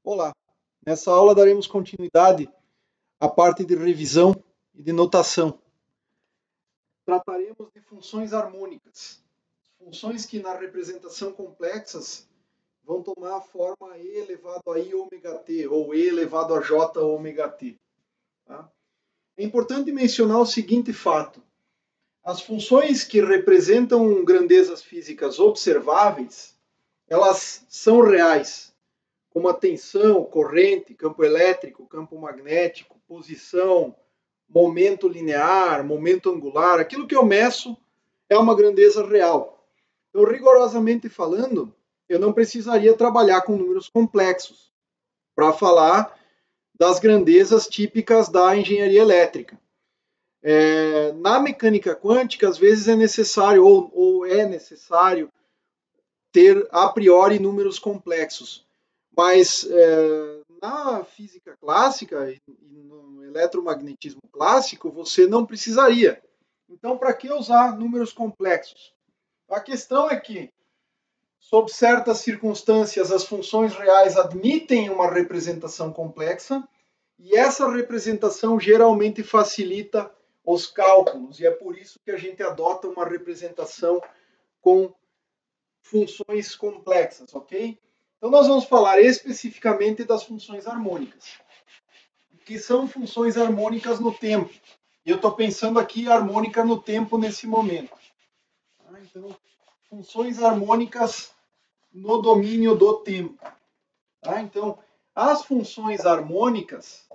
Olá! Nessa aula daremos continuidade à parte de revisão e de notação. Trataremos de funções harmônicas, funções que na representação complexas vão tomar a forma e elevado a i ômega t ou e elevado a j ômega t. Tá? É importante mencionar o seguinte fato: as funções que representam grandezas físicas observáveis, elas são reais, como a tensão, corrente, campo elétrico, campo magnético, posição, momento linear, momento angular, aquilo que eu meço é uma grandeza real. Então, rigorosamente falando, eu não precisaria trabalhar com números complexos para falar das grandezas típicas da engenharia elétrica. Na mecânica quântica, às vezes é necessário ou é necessário ter a priori números complexos. Mas na física clássica e no eletromagnetismo clássico, você não precisaria. Então, para que usar números complexos? A questão é que, sob certas circunstâncias, as funções reais admitem uma representação complexa e essa representação geralmente facilita os cálculos, e é por isso que a gente adota uma representação com funções complexas, ok? Então, nós vamos falar especificamente das funções harmônicas. O que são funções harmônicas no tempo? E eu estou pensando aqui harmônica no tempo nesse momento. Então, funções harmônicas no domínio do tempo. Então, as funções harmônicas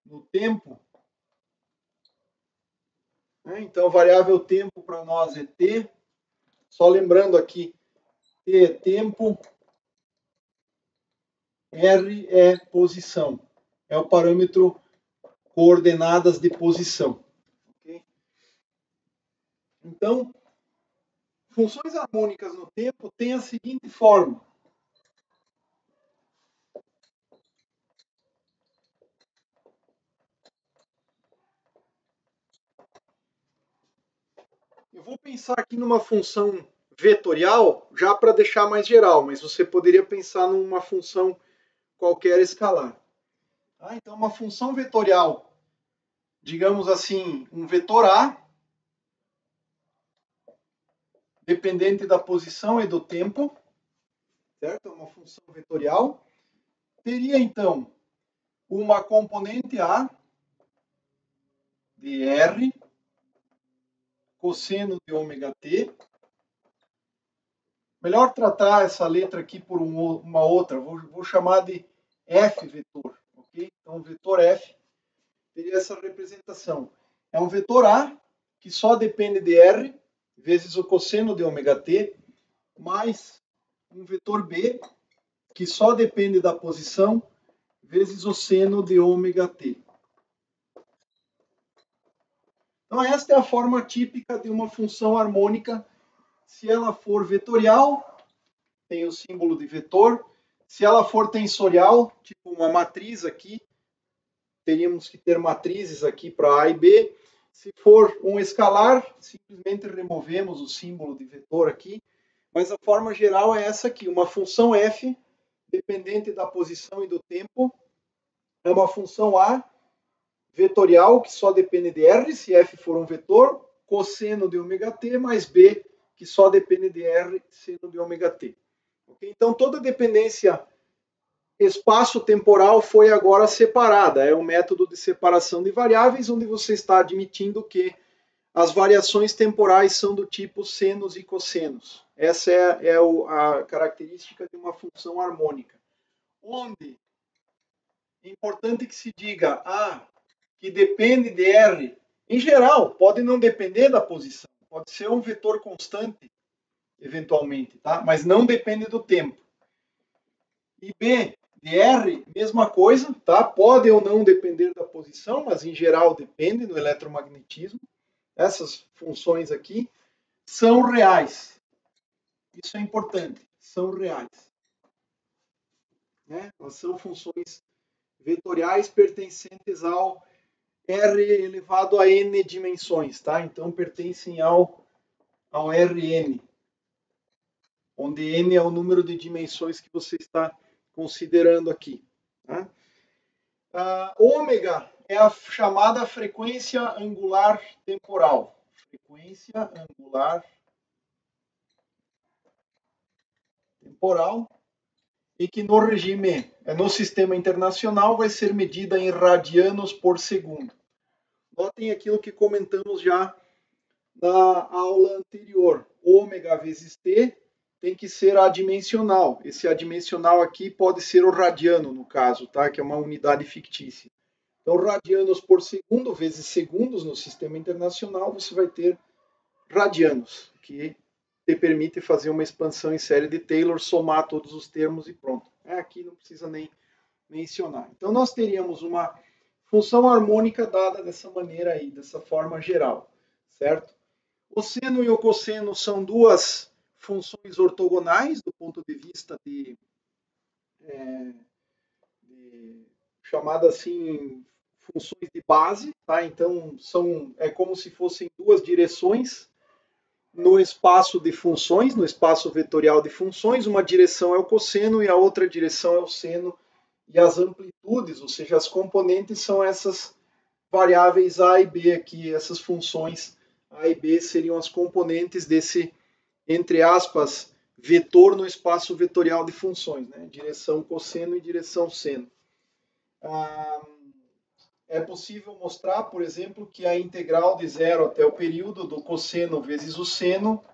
no tempo. Então, variável tempo para nós é t. Só lembrando aqui, t é tempo, r é posição. É o parâmetro coordenadas de posição. Okay? Então, funções harmônicas no tempo têm a seguinte forma. Eu vou pensar aqui numa função vetorial, já para deixar mais geral, mas você poderia pensar numa função qualquer escalar. Então, uma função vetorial, digamos assim, um vetor A, dependente da posição e do tempo, certo? Uma função vetorial. Teria, então, uma componente A de R cosseno de ômega t. Melhor tratar essa letra aqui por uma outra, vou chamar de F vetor, ok? Então, o vetor F teria essa representação. É um vetor A, que só depende de R, vezes o cosseno de ômega t, mais um vetor B, que só depende da posição, vezes o seno de ômega t. Então, esta é a forma típica de uma função harmônica. Se ela for vetorial, tem o símbolo de vetor. Se ela for tensorial, tipo uma matriz aqui, teríamos que ter matrizes aqui para A e B. Se for um escalar, simplesmente removemos o símbolo de vetor aqui. Mas a forma geral é essa aqui, uma função f, dependente da posição e do tempo, é uma função A vetorial, que só depende de R, se f for um vetor, cosseno de ômega t, mais B, que só depende de R, seno de ômega t. Okay? Então, toda dependência espaço-temporal foi agora separada. É um método de separação de variáveis, onde você está admitindo que as variações temporais são do tipo senos e cossenos. Essa é a característica de uma função harmônica. Onde é importante que se diga A, que depende de R, em geral, pode não depender da posição, pode ser um vetor constante, eventualmente, tá? Mas não depende do tempo. E B, de R, mesma coisa, tá? Pode ou não depender da posição, mas em geral depende no eletromagnetismo. Essas funções aqui são reais. Isso é importante, são reais. Elas são funções vetoriais pertencentes ao R elevado a N dimensões, tá? Então pertencem ao Rn, onde N é o número de dimensões que você está considerando aqui. Tá? Ômega é a chamada frequência angular temporal. Frequência angular temporal, e que no regime, no sistema internacional, vai ser medida em radianos por segundo. Notem aquilo que comentamos já na aula anterior. Ômega vezes T tem que ser adimensional. Esse adimensional aqui pode ser o radiano, no caso, tá? Que é uma unidade fictícia. Então, radianos por segundo vezes segundos no sistema internacional, você vai ter radianos, que te permite fazer uma expansão em série de Taylor, somar todos os termos e pronto. Aqui não precisa nem mencionar. Então, nós teríamos uma função harmônica dada dessa maneira aí, dessa forma geral, certo? O seno e o cosseno são duas funções ortogonais do ponto de vista de chamada assim funções de base, tá? Então é como se fossem duas direções no espaço de funções, no espaço vetorial de funções. Uma direção é o cosseno e a outra direção é o seno, e as amplitudes, ou seja, as componentes são essas variáveis a e b aqui, essas funções a e b seriam as componentes desse, entre aspas, vetor no espaço vetorial de funções, né? Direção cosseno e direção seno. É possível mostrar, por exemplo, que a integral de zero até o período do cosseno vezes o seno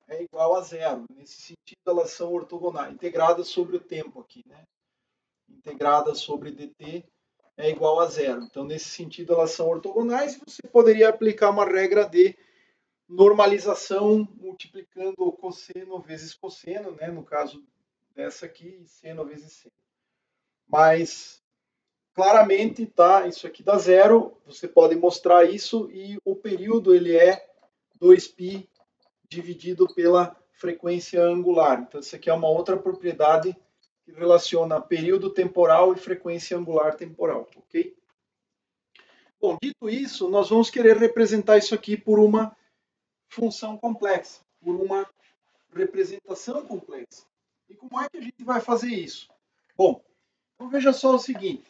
é igual a zero. Nesse sentido, elas são ortogonais, integradas sobre o tempo aqui, né? Integrada sobre dt é igual a zero. Então, nesse sentido, elas são ortogonais e você poderia aplicar uma regra de normalização multiplicando o cosseno vezes cosseno, né? No caso dessa aqui, seno vezes seno. Mas, claramente, tá? Isso aqui dá zero, você pode mostrar isso e o período ele é 2π dividido pela frequência angular. Então, isso aqui é uma outra propriedade que relaciona período temporal e frequência angular temporal, ok? Bom, dito isso, nós vamos querer representar isso aqui por uma função complexa, por uma representação complexa. E como é que a gente vai fazer isso? Bom, então veja só o seguinte.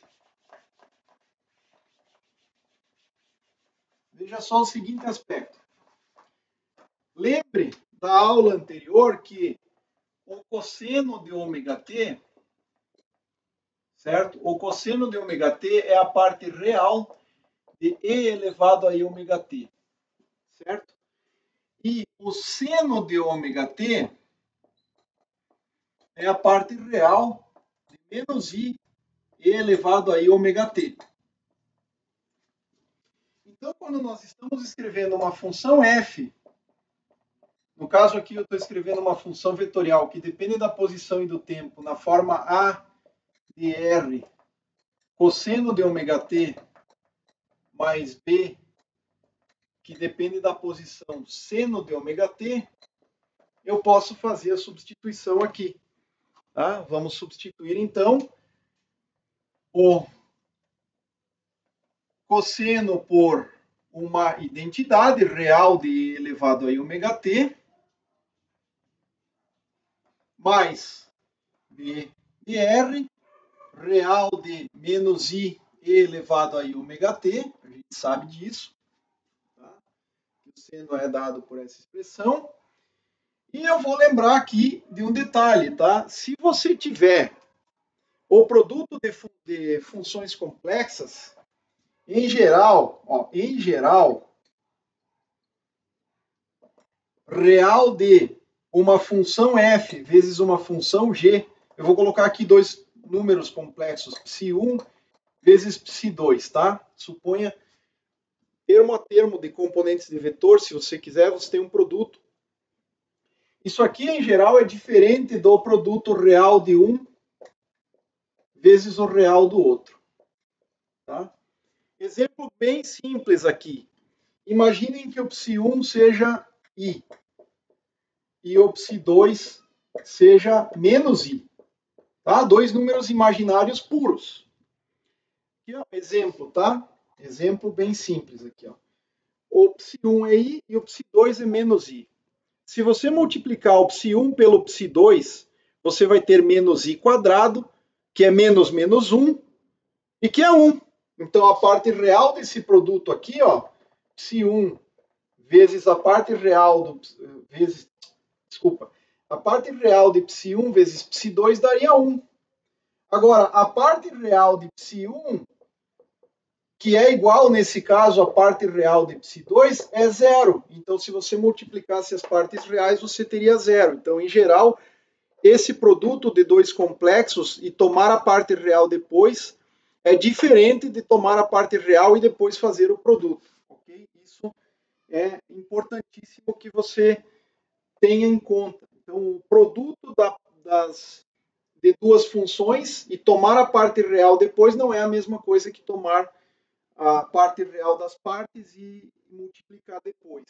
Veja só o seguinte aspecto. Lembre da aula anterior que o cosseno de ômega t, certo? O cosseno de ômega t é a parte real de e elevado a ômega t, certo? E o seno de ômega t é a parte real de menos i elevado a ômega t. Então, quando nós estamos escrevendo uma função f, no caso aqui eu estou escrevendo uma função vetorial que depende da posição e do tempo na forma a de r cosseno de ômega t mais b, que depende da posição seno de ômega t, eu posso fazer a substituição aqui. Tá? Vamos substituir, então, o cosseno por uma identidade real de elevado a ômega t, mais b de r, real de menos i elevado a ômega t, a gente sabe disso. Tá? O seno é dado por essa expressão. E eu vou lembrar aqui de um detalhe, tá? Se você tiver o produto de funções complexas, em geral, real de uma função f vezes uma função g, eu vou colocar aqui dois números complexos, psi1 vezes psi2, tá? Suponha termo a termo de componentes de vetor, se você quiser, você tem um produto. Isso aqui, em geral, é diferente do produto real de um vezes o real do outro. Tá? Exemplo bem simples aqui. Imaginem que o psi1 seja i e o psi2 seja menos i. Tá? Dois números imaginários puros. Aqui, ó, exemplo, tá? Exemplo bem simples aqui, ó. O psi1 é i e o psi2 é menos i. Se você multiplicar o psi1 pelo psi2, você vai ter menos i quadrado, que é menos menos 1, e que é 1. Então, a parte real desse produto aqui, ó, psi1 vezes a parte real do a parte real de psi1 vezes psi2 daria 1. Agora, a parte real de psi1, que é igual, nesse caso, a parte real de psi2, é 0. Então, se você multiplicasse as partes reais, você teria 0. Então, em geral, esse produto de dois complexos e tomar a parte real depois é diferente de tomar a parte real e depois fazer o produto. Okay? Isso é importantíssimo que você tenha em conta. Então, o produto de duas funções e tomar a parte real depois não é a mesma coisa que tomar a parte real das partes e multiplicar depois.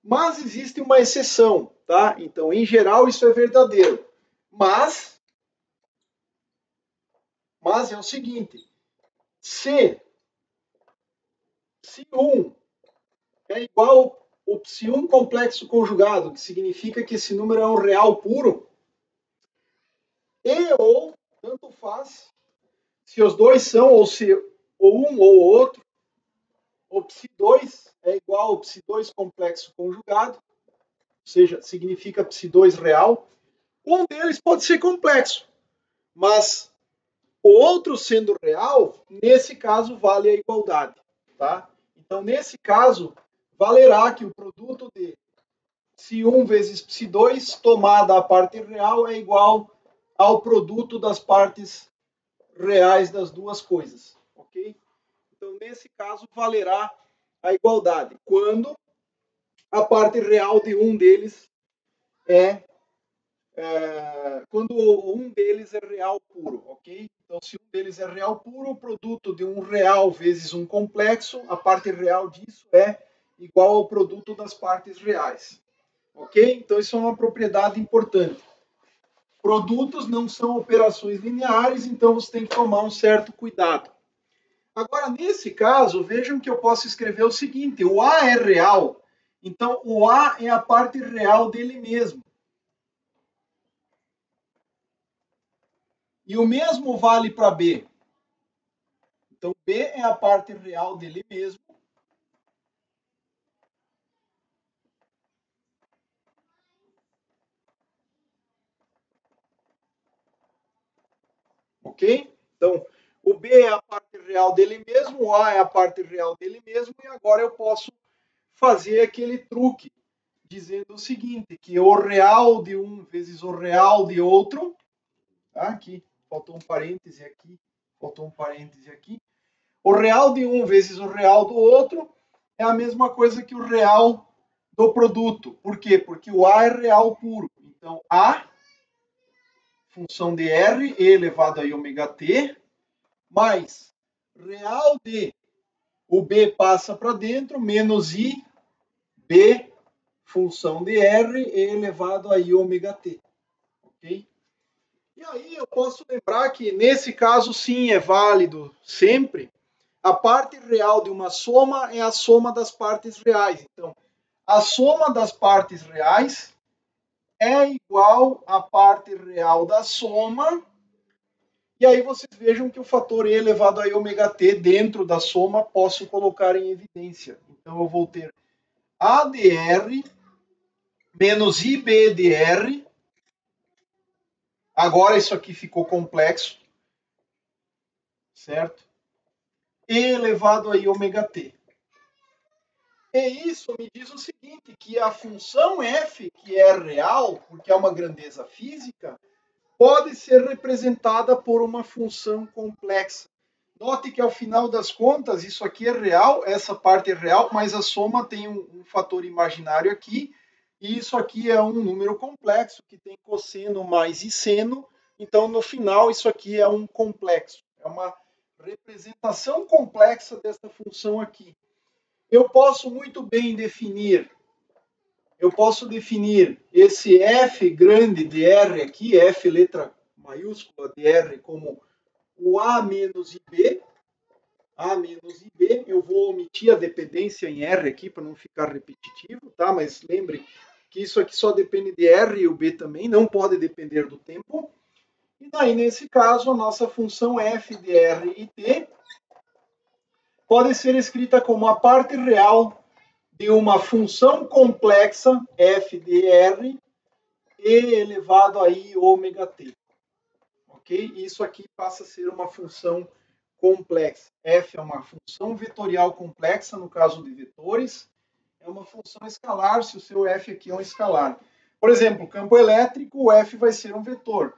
Mas existe uma exceção, tá? Então, em geral, isso é verdadeiro. Mas é o seguinte, se psi1 é igual ao psi1 complexo conjugado, que significa que esse número é um real puro, e ou, tanto faz, se os dois são, ou se ou um ou outro, o psi2 é igual ao psi2 complexo conjugado, ou seja, significa psi2 real. Um deles pode ser complexo, mas o outro sendo real, nesse caso vale a igualdade, tá? Então, nesse caso, valerá que o produto de psi1 vezes psi2 tomada a parte real é igual ao produto das partes reais das duas coisas, ok? Então, nesse caso, valerá a igualdade, quando a parte real de um deles quando um deles é real puro, ok? Então, se um deles é real puro, o produto de um real vezes um complexo, a parte real disso é igual ao produto das partes reais, ok? Então, isso é uma propriedade importante. Produtos não são operações lineares, então você tem que tomar um certo cuidado. Agora, nesse caso, vejam que eu posso escrever o seguinte, o A é real, então o A é a parte real dele mesmo. E o mesmo vale para B. Então, B é a parte real dele mesmo. Ok? Então, o B é a parte real dele mesmo, o A é a parte real dele mesmo, e agora eu posso fazer aquele truque, dizendo o seguinte, que o real de um vezes o real de outro, tá? Aqui, faltou um parêntese aqui, faltou um parêntese aqui. O real de um vezes o real do outro é a mesma coisa que o real do produto. Por quê? Porque o A é real puro. Então, A, função de R, E elevado a ômega t, mais real de, o B passa para dentro, menos I, B, função de R, E elevado a ômega t. Ok? E aí eu posso lembrar que, nesse caso, sim, é válido sempre. A parte real de uma soma é a soma das partes reais. Então, a soma das partes reais é igual à parte real da soma. E aí vocês vejam que o fator E elevado a ômega t dentro da soma posso colocar em evidência. Então, eu vou ter A dr menos IB dr. Agora isso aqui ficou complexo, certo? E elevado a ômega t. E isso me diz o seguinte, que a função f, que é real, porque é uma grandeza física, pode ser representada por uma função complexa. Note que, ao final das contas, isso aqui é real, essa parte é real, mas a soma tem um fator imaginário aqui, e isso aqui é um número complexo, que tem cosseno mais e seno, então, no final, isso aqui é um complexo. É uma representação complexa dessa função aqui. Eu posso muito bem definir esse f grande de R aqui, f letra maiúscula de R, como o A menos IB, A menos IB, eu vou omitir a dependência em R aqui para não ficar repetitivo, tá? Mas lembre que isso aqui só depende de R e o B também, não pode depender do tempo. E daí, nesse caso, a nossa função f de R e t pode ser escrita como a parte real de uma função complexa f de R e elevado a i ômega t. Ok? Isso aqui passa a ser uma função complexa. F é uma função vetorial complexa, no caso de vetores. É uma função escalar, se o seu f aqui é um escalar. Por exemplo, campo elétrico, o f vai ser um vetor.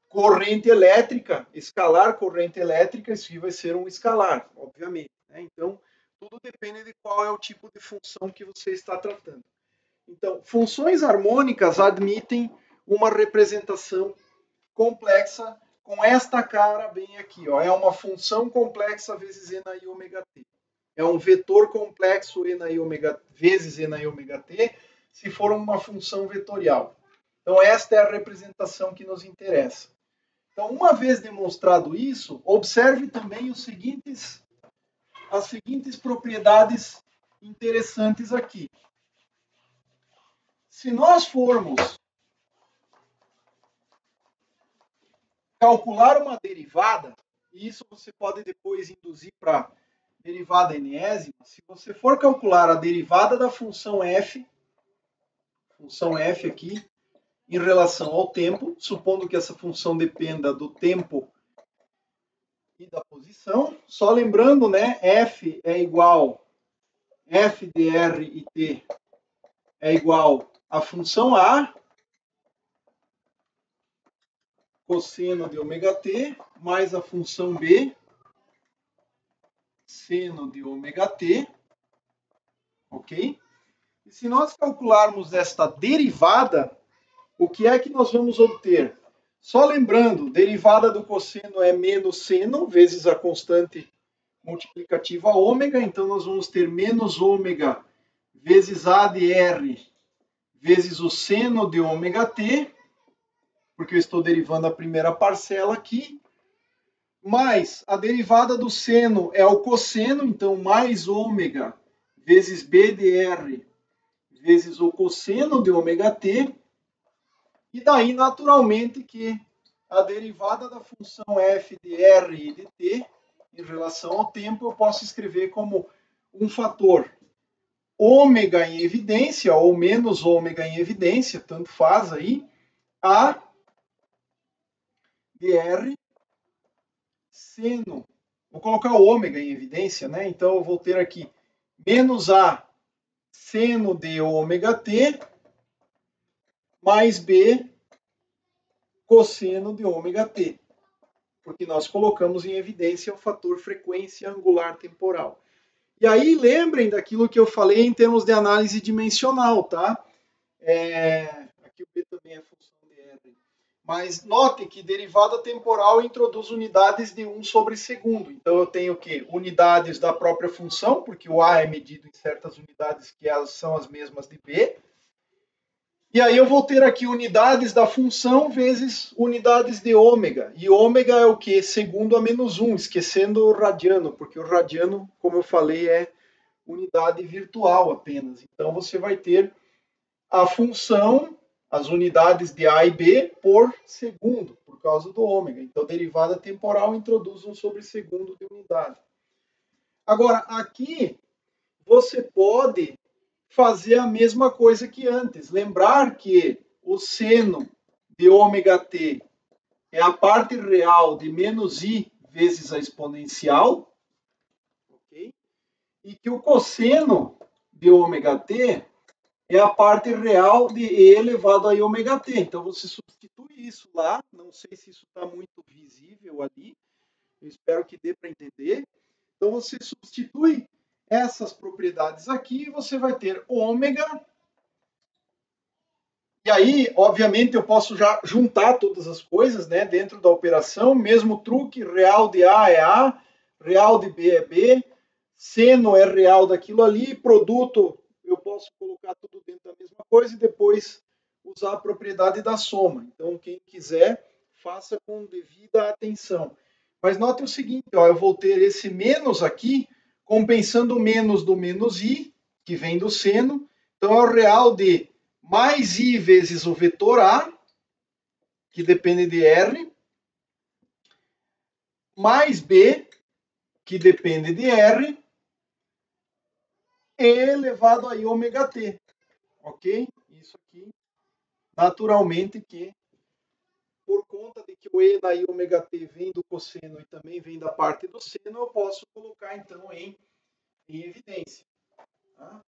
Corrente elétrica, escalar corrente elétrica, isso aqui vai ser um escalar, obviamente. Né? Então, tudo depende de qual é o tipo de função que você está tratando. Então, funções harmônicas admitem uma representação complexa com esta cara bem aqui. Ó. É uma função complexa vezes e na i ômega t. É um vetor complexo e na i ômega, vezes e na i ômega t, se for uma função vetorial. Então, esta é a representação que nos interessa. Então, uma vez demonstrado isso, observe também as seguintes propriedades interessantes aqui. Se nós formos calcular uma derivada, e isso você pode depois induzir para derivada enésima, se você for calcular a derivada da função f aqui, em relação ao tempo, supondo que essa função dependa do tempo e da posição, só lembrando, né, f é igual, f de r e t é igual a função a, cosseno de ômega t, mais a função b, seno de ômega t, ok? E se nós calcularmos esta derivada, o que é que nós vamos obter? Só lembrando, derivada do cosseno é menos seno, vezes a constante multiplicativa ômega, então nós vamos ter menos ômega vezes a de r, vezes o seno de ômega t, porque eu estou derivando a primeira parcela aqui, mais a derivada do seno é o cosseno, então mais ômega vezes b de r, vezes o cosseno de ômega t, e daí, naturalmente, que a derivada da função f de r e de t, em relação ao tempo, eu posso escrever como um fator ômega em evidência, ou menos ômega em evidência, tanto faz aí, a de r seno. Vou colocar o ômega em evidência, né? Então, eu vou ter aqui menos a seno de ômega t mais b cosseno de ômega t, porque nós colocamos em evidência o fator frequência angular temporal. E aí, lembrem daquilo que eu falei em termos de análise dimensional, tá? Aqui o B também é função de R. Mas note que derivada temporal introduz unidades de 1 sobre segundo. Então, eu tenho o quê? Unidades da própria função, porque o A é medido em certas unidades que são as mesmas de B. E aí eu vou ter aqui unidades da função vezes unidades de ômega. E ômega é o quê? Segundo a menos 1, esquecendo o radiano, porque o radiano, como eu falei, é unidade virtual apenas. Então você vai ter a função, as unidades de A e B por segundo, por causa do ômega. Então derivada temporal introduz 1 sobre segundo de unidade. Agora, aqui você pode fazer a mesma coisa que antes. Lembrar que o seno de ômega t é a parte real de menos i vezes a exponencial, okay? E que o cosseno de ômega t é a parte real de e elevado a i ômega t. Então você substitui isso lá, não sei se isso está muito visível ali, eu espero que dê para entender. Então você substitui essas propriedades aqui e você vai ter ômega. E aí, obviamente, eu posso já juntar todas as coisas, né, dentro da operação. Mesmo truque, real de A é A, real de B é B, seno é real daquilo ali, produto eu posso colocar tudo dentro da mesma coisa e depois usar a propriedade da soma. Então, quem quiser, faça com devida atenção. Mas note o seguinte, ó, eu vou ter esse menos aqui, compensando o menos do menos i, que vem do seno. Então, é o real de mais i vezes o vetor a, que depende de r, mais b, que depende de r, e elevado a i ômega t. Ok? Isso aqui, naturalmente, que por conta de que o e na i ômega t vem do cosseno e também vem da parte do seno, eu posso colocar, então, em evidência. Tá?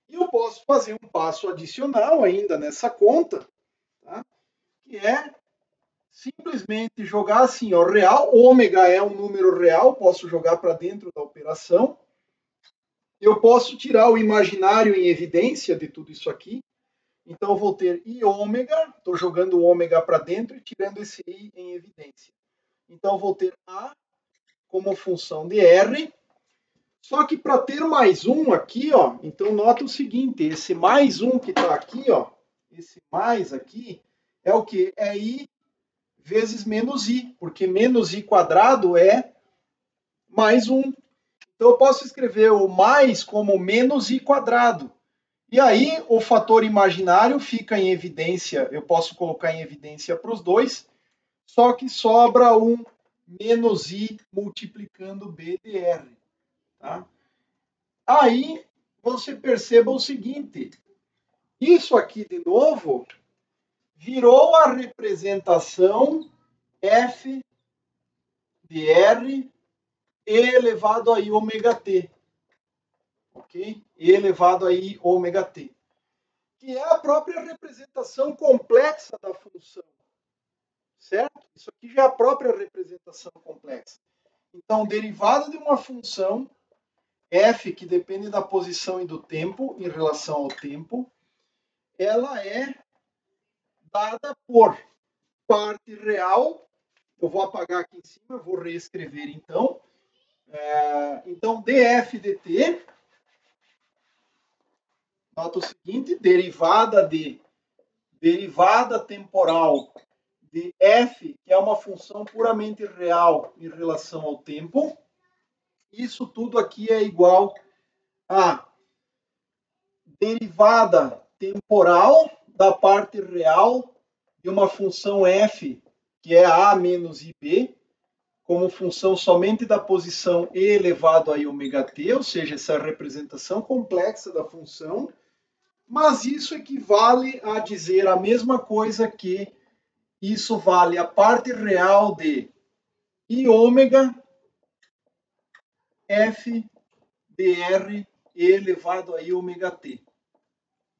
E eu posso fazer um passo adicional ainda nessa conta, tá? Que é simplesmente jogar assim, ó, real, ômega é um número real, posso jogar para dentro da operação. Eu posso tirar o imaginário em evidência de tudo isso aqui. Então, eu vou ter i ômega, estou jogando o ômega para dentro e tirando esse i em evidência. Então, eu vou ter a como função de r. Só que para ter mais um aqui, ó, então nota o seguinte, esse mais um que está aqui, ó, esse mais aqui, é o que? É i vezes menos i, porque menos i quadrado é mais um. Então eu posso escrever o mais como menos i quadrado. E aí o fator imaginário fica em evidência, eu posso colocar em evidência para os dois, só que sobra um menos i multiplicando b de r. Tá? Aí você perceba o seguinte, isso aqui de novo virou a representação f de r e elevado a i ômega t, ok? E elevado a i ômega t, que é a própria representação complexa da função, certo? Isso aqui já é a própria representação complexa. Então, derivada de uma função f que depende da posição e do tempo em relação ao tempo, ela é dada por parte real. Eu vou apagar aqui em cima, eu vou reescrever então. Então, df dt, nota o seguinte, derivada temporal de f, que é uma função puramente real em relação ao tempo. Isso tudo aqui é igual a derivada temporal da parte real de uma função f, que é a menos ib, como função somente da posição e elevado a i ômega t, ou seja, essa representação complexa da função, mas isso equivale a dizer a mesma coisa que isso vale a parte real de i ômega f dr e elevado a i ômega t.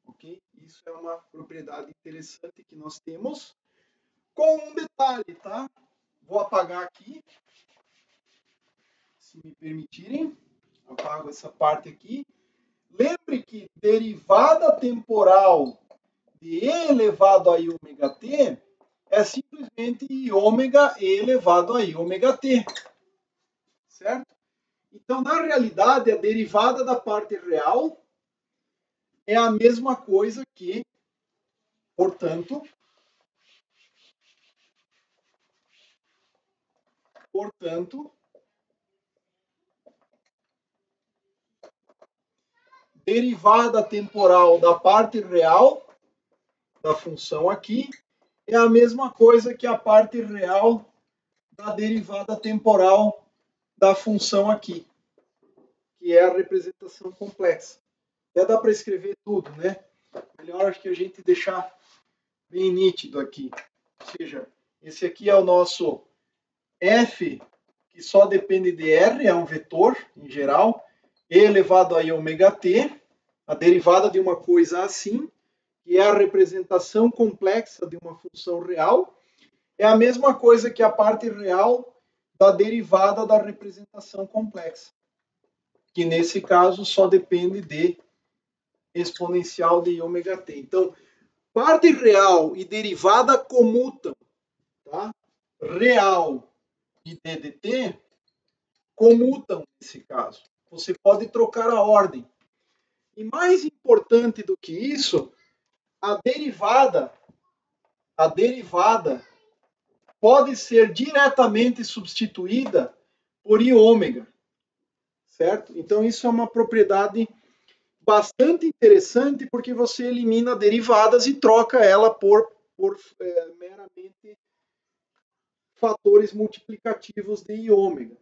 Ok? Isso é uma propriedade interessante que nós temos, com um detalhe, tá? Vou apagar aqui, se me permitirem. Apago essa parte aqui. Lembre que derivada temporal de e elevado a i ômega t é simplesmente i ômega e elevado a i ômega t. Certo? Então, na realidade, a derivada da parte real é a mesma coisa que, portanto, derivada temporal da parte real da função aqui é a mesma coisa que a parte real da derivada temporal da função aqui, que é a representação complexa. Já dá para escrever tudo, né? Melhor acho que a gente deixar bem nítido aqui. Ou seja, esse aqui é o nosso f, que só depende de r, é um vetor em geral, e elevado a i ômega t, a derivada de uma coisa assim, que é a representação complexa de uma função real, é a mesma coisa que a parte real da derivada da representação complexa, que nesse caso só depende de exponencial de i ômega t. Então, parte real e derivada comutam, tá? Real e ddt comutam nesse caso. Você pode trocar a ordem. E mais importante do que isso, a derivada pode ser diretamente substituída por I ômega, certo? Então isso é uma propriedade bastante interessante porque você elimina derivadas e troca ela por meramente fatores multiplicativos de I ômega.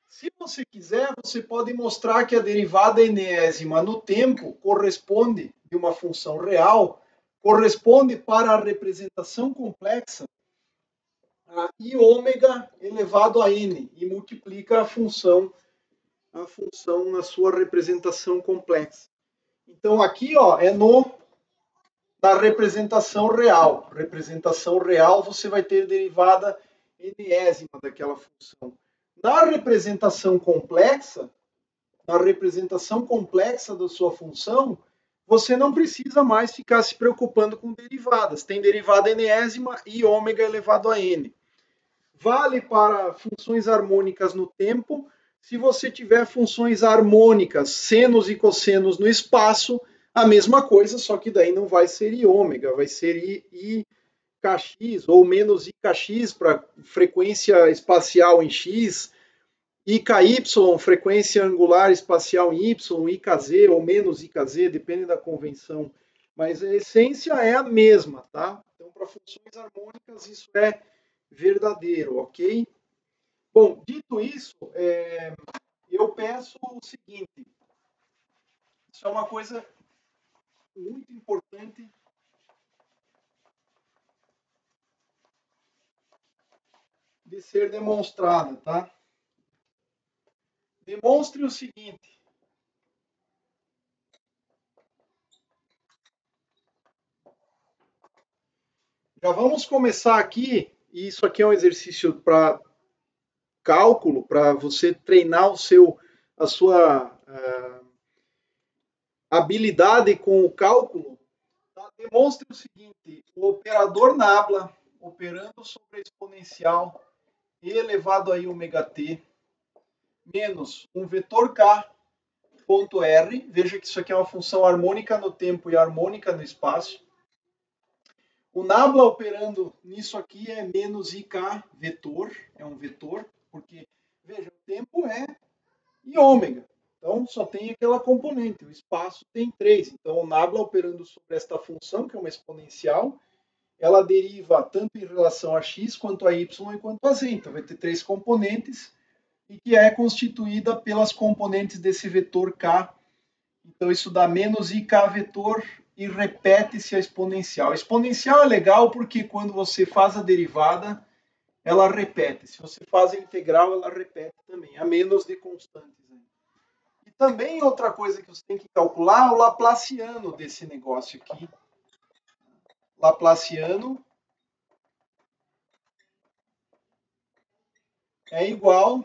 Se você quiser, você pode mostrar que a derivada enésima no tempo corresponde de uma função real, corresponde para a representação complexa a I ômega elevado a n e multiplica a função na sua representação complexa. Então aqui, ó, é na representação real. Representação real, você vai ter derivada enésima daquela função. Na representação complexa da sua função, você não precisa mais ficar se preocupando com derivadas. Tem derivada enésima e ômega elevado a n. Vale para funções harmônicas no tempo. Se você tiver funções harmônicas, senos e cossenos no espaço, a mesma coisa, só que daí não vai ser I ômega, vai ser I kx ou menos IKX para frequência espacial em X, IKY, frequência angular espacial em Y, IKZ ou menos IKZ, depende da convenção. Mas a essência é a mesma, tá? Então, para funções harmônicas, isso é verdadeiro, ok? Bom, dito isso, eu peço o seguinte. Isso é uma coisa muito importante de ser demonstrada, tá? Demonstre o seguinte. Já vamos começar aqui, e isso aqui é um exercício para cálculo, para você treinar a sua habilidade com o cálculo. Tá? Demonstre o seguinte, o operador nabla operando sobre a exponencial e elevado a I ômega t menos um vetor k ponto r, veja que isso aqui é uma função harmônica no tempo e harmônica no espaço. O nabla operando nisso aqui é menos ik vetor, é um vetor, porque, veja, o tempo é I ômega, então só tem aquela componente, o espaço tem 3, então o nabla operando sobre esta função, que é uma exponencial, ela deriva tanto em relação a x, quanto a y e quanto a z, então vai ter 3 componentes, e que é constituída pelas componentes desse vetor k, então isso dá menos ik vetor, e repete-se a exponencial. A exponencial é legal porque quando você faz a derivada, ela repete. Se você faz a integral, ela repete também, a menos de constantes. E também outra coisa que você tem que calcular é o laplaciano desse negócio aqui. Laplaciano é igual,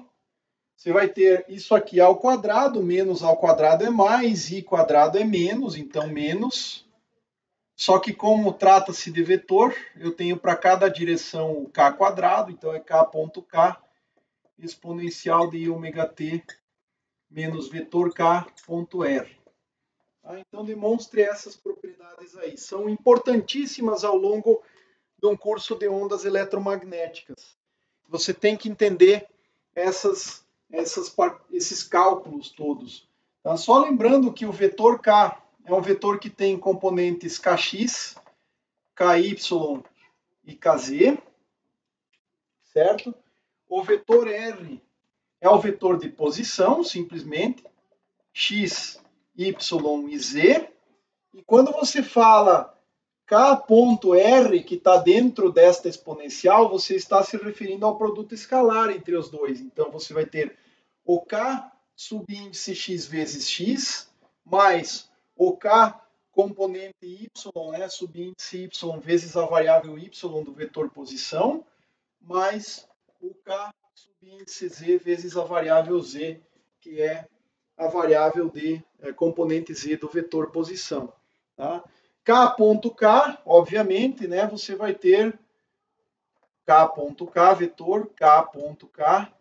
você vai ter isso aqui ao quadrado, menos ao quadrado é mais, i quadrado é menos, então menos. Só que como trata-se de vetor, eu tenho para cada direção o k quadrado, então é k ponto k, exponencial de i ômega t menos vetor k ponto r. Então demonstre essas propriedades aí. São importantíssimas ao longo de um curso de ondas eletromagnéticas. Você tem que entender esses cálculos todos. Tá? Só lembrando que o vetor k é um vetor que tem componentes kx, ky e kz, certo? O vetor r é o vetor de posição, simplesmente, x, y e z. E quando você fala k.r, que está dentro desta exponencial, você está se referindo ao produto escalar entre os dois. Então, você vai ter o k subíndice x vezes x, mais o k componente y, né, subíndice y vezes a variável y do vetor posição, mais o k subíndice z vezes a variável z, que é a variável de componente z do vetor posição. Tá? K.K, obviamente, né, você vai ter K.K, vetor K.K,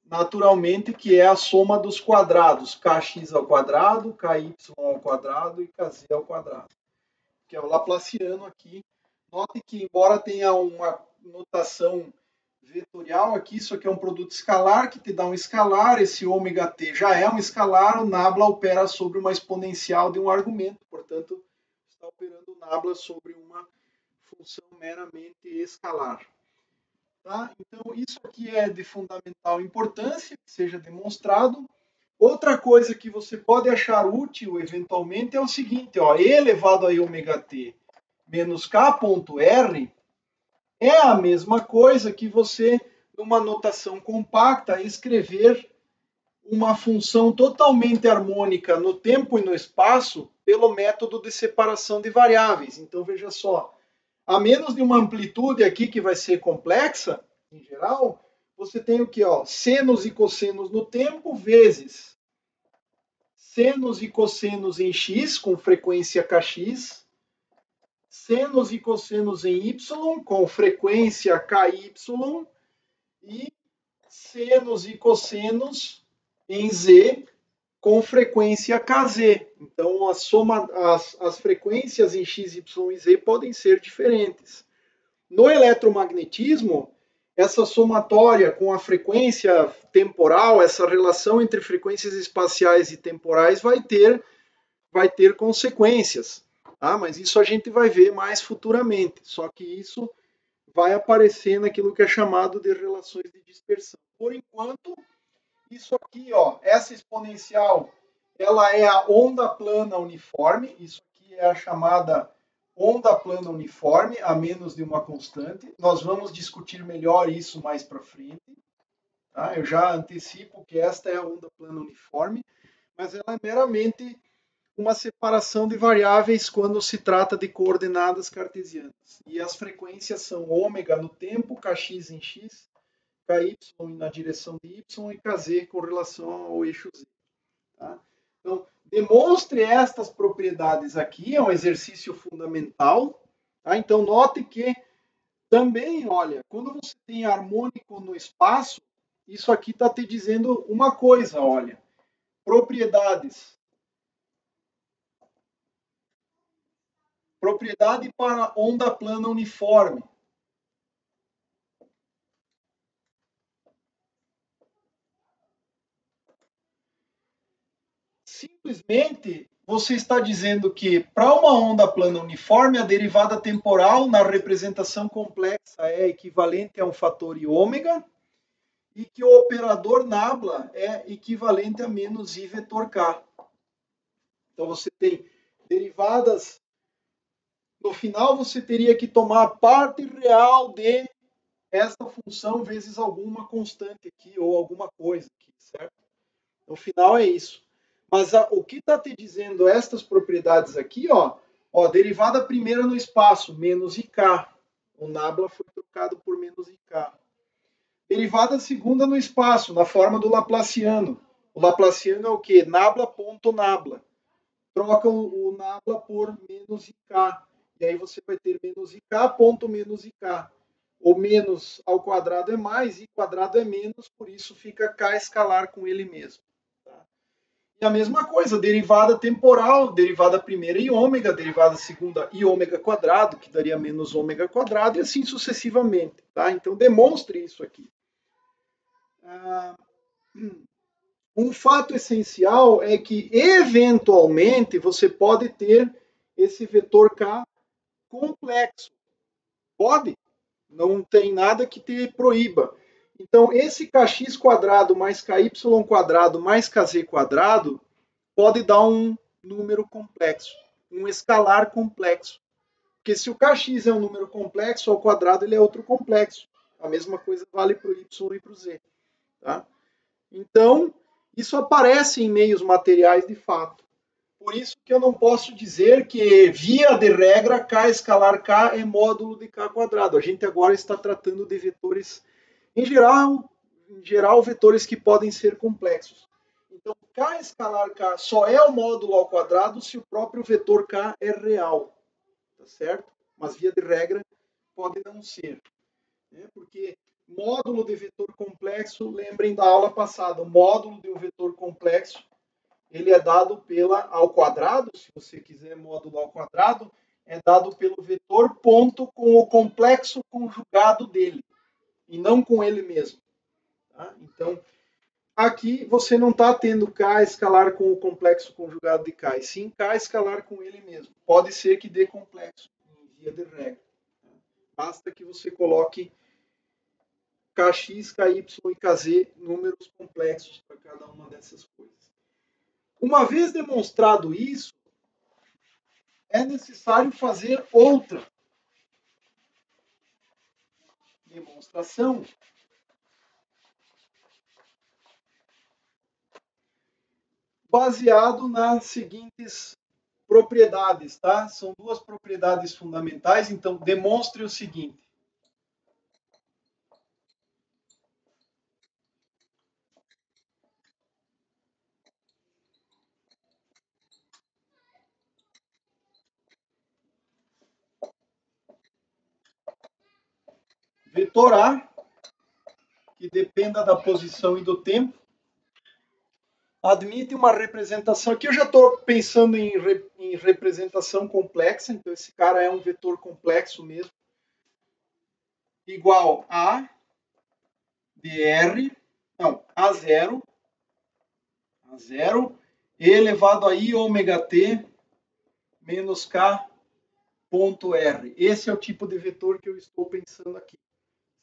naturalmente, que é a soma dos quadrados, kx ao quadrado, ky ao quadrado e kz ao quadrado, que é o laplaciano aqui. Note que, embora tenha uma notação vetorial aqui, isso aqui é um produto escalar que te dá um escalar, esse ômega t já é um escalar, o nabla opera sobre uma exponencial de um argumento, portanto, está operando o nabla sobre uma função meramente escalar. Tá? Então, isso aqui é de fundamental importância, que seja demonstrado. Outra coisa que você pode achar útil, eventualmente, é o seguinte, ó, e elevado a ômega t menos k.r é a mesma coisa que você, numa notação compacta, escrever uma função totalmente harmônica no tempo e no espaço pelo método de separação de variáveis. Então, veja só, a menos de uma amplitude aqui que vai ser complexa, em geral, você tem o que? Senos e cossenos no tempo vezes senos e cossenos em x, com frequência kx, senos e cossenos em y, com frequência ky, e senos e cossenos em z, com frequência kz. Então, as frequências em x, y e z podem ser diferentes. No eletromagnetismo, essa somatória com a frequência temporal, essa relação entre frequências espaciais e temporais vai ter consequências. Tá? Mas isso a gente vai ver mais futuramente. Só que isso vai aparecer naquilo que é chamado de relações de dispersão. Por enquanto, isso aqui, essa exponencial, ela é a onda plana uniforme. Isso aqui é a chamada onda plana uniforme, a menos de uma constante. Nós vamos discutir melhor isso mais para frente. Tá? Eu já antecipo que esta é a onda plana uniforme, mas ela é meramente uma separação de variáveis quando se trata de coordenadas cartesianas. E as frequências são ômega no tempo, kx em x, ky na direção de y e kz com relação ao eixo z. Tá? Então, demonstre estas propriedades aqui, é um exercício fundamental. Tá? Então, note que também, olha, quando você tem harmônico no espaço, isso aqui está te dizendo uma coisa, olha, propriedades. Propriedade para onda plana uniforme. Simplesmente, você está dizendo que para uma onda plana uniforme, a derivada temporal na representação complexa é equivalente a um fator i ômega e que o operador nabla é equivalente a menos i vetor k. Então, você tem derivadas. No final, você teria que tomar a parte real de esta função vezes alguma constante aqui ou alguma coisa aqui, certo? No final é isso. Mas o que está te dizendo estas propriedades aqui, derivada primeira no espaço, menos IK. O nabla foi trocado por menos IK. Derivada segunda no espaço, na forma do Laplaciano. O Laplaciano é o quê? Nabla ponto nabla. Troca o nabla por menos IK. E aí você vai ter menos IK ponto menos IK. O menos ao quadrado é mais, I quadrado é menos, por isso fica K escalar com ele mesmo. Tá? E a mesma coisa, derivada temporal, derivada primeira i ômega, derivada segunda i ômega quadrado, que daria menos ômega quadrado, e assim sucessivamente. Tá? Então demonstre isso aqui. Um fato essencial é que, eventualmente, você pode ter esse vetor K complexo. Pode. Não tem nada que te proíba. Então, esse kx quadrado mais ky quadrado mais kz quadrado pode dar um número complexo, um escalar complexo. Porque se o kx é um número complexo, ao quadrado ele é outro complexo. A mesma coisa vale para o y e para o z. Tá? Então, isso aparece em meios materiais de fato. Por isso que eu não posso dizer que, via de regra, k escalar k é módulo de k quadrado. A gente agora está tratando de vetores, em geral vetores que podem ser complexos. Então, k escalar k só é o módulo ao quadrado se o próprio vetor k é real. Tá certo? Mas, via de regra, pode não ser. Né? Porque módulo de vetor complexo, lembrem da aula passada, o módulo de um vetor complexo ele é dado ao quadrado, se você quiser módulo ao quadrado, é dado pelo vetor ponto com o complexo conjugado dele. e não com ele mesmo. Tá? Então, aqui você não está tendo K escalar com o complexo conjugado de K, e sim K escalar com ele mesmo. Pode ser que dê complexo, em via de regra. Basta que você coloque Kx, Ky e Kz, números complexos para cada uma dessas coisas. Uma vez demonstrado isso, é necessário fazer outra demonstração baseado nas seguintes propriedades, tá? São duas propriedades fundamentais, então demonstre o seguinte. Vetor A, que dependa da posição e do tempo, admite uma representação. Aqui eu já estou pensando em representação complexa, então esse cara é um vetor complexo mesmo. Igual a dr, não, A0, e elevado a I ômega t menos K ponto R. Esse é o tipo de vetor que eu estou pensando aqui,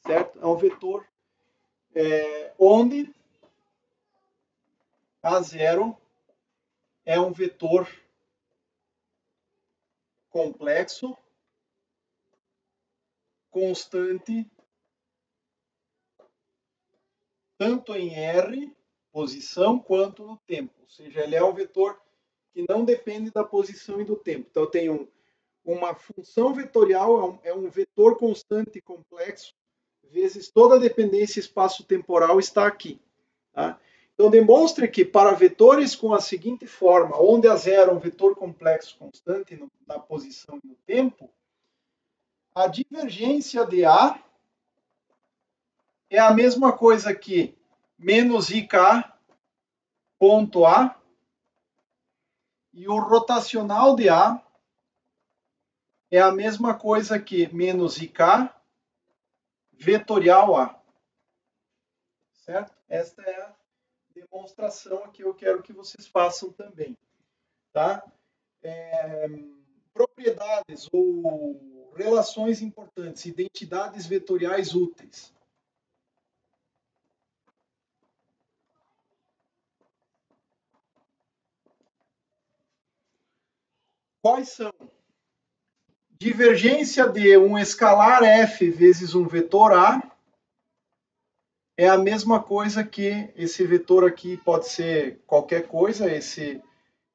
certo? É um vetor onde A0 é um vetor complexo, constante, tanto em R, posição, quanto no tempo. Ou seja, ele é um vetor que não depende da posição e do tempo. Então, eu tenho uma função vetorial, é um vetor constante complexo, vezes toda a dependência espaço-temporal está aqui. Tá? Então, demonstre que para vetores com a seguinte forma, onde A0 é um vetor complexo constante na posição e no tempo, a divergência de A é a mesma coisa que menos IK ponto A, e o rotacional de A é a mesma coisa que menos IK vetorial A. Certo? Esta é a demonstração que eu quero que vocês façam também. Tá? Propriedades ou relações importantes, identidades vetoriais úteis. Quais são? Divergência de um escalar f vezes um vetor A é a mesma coisa que esse vetor aqui pode ser qualquer coisa, esse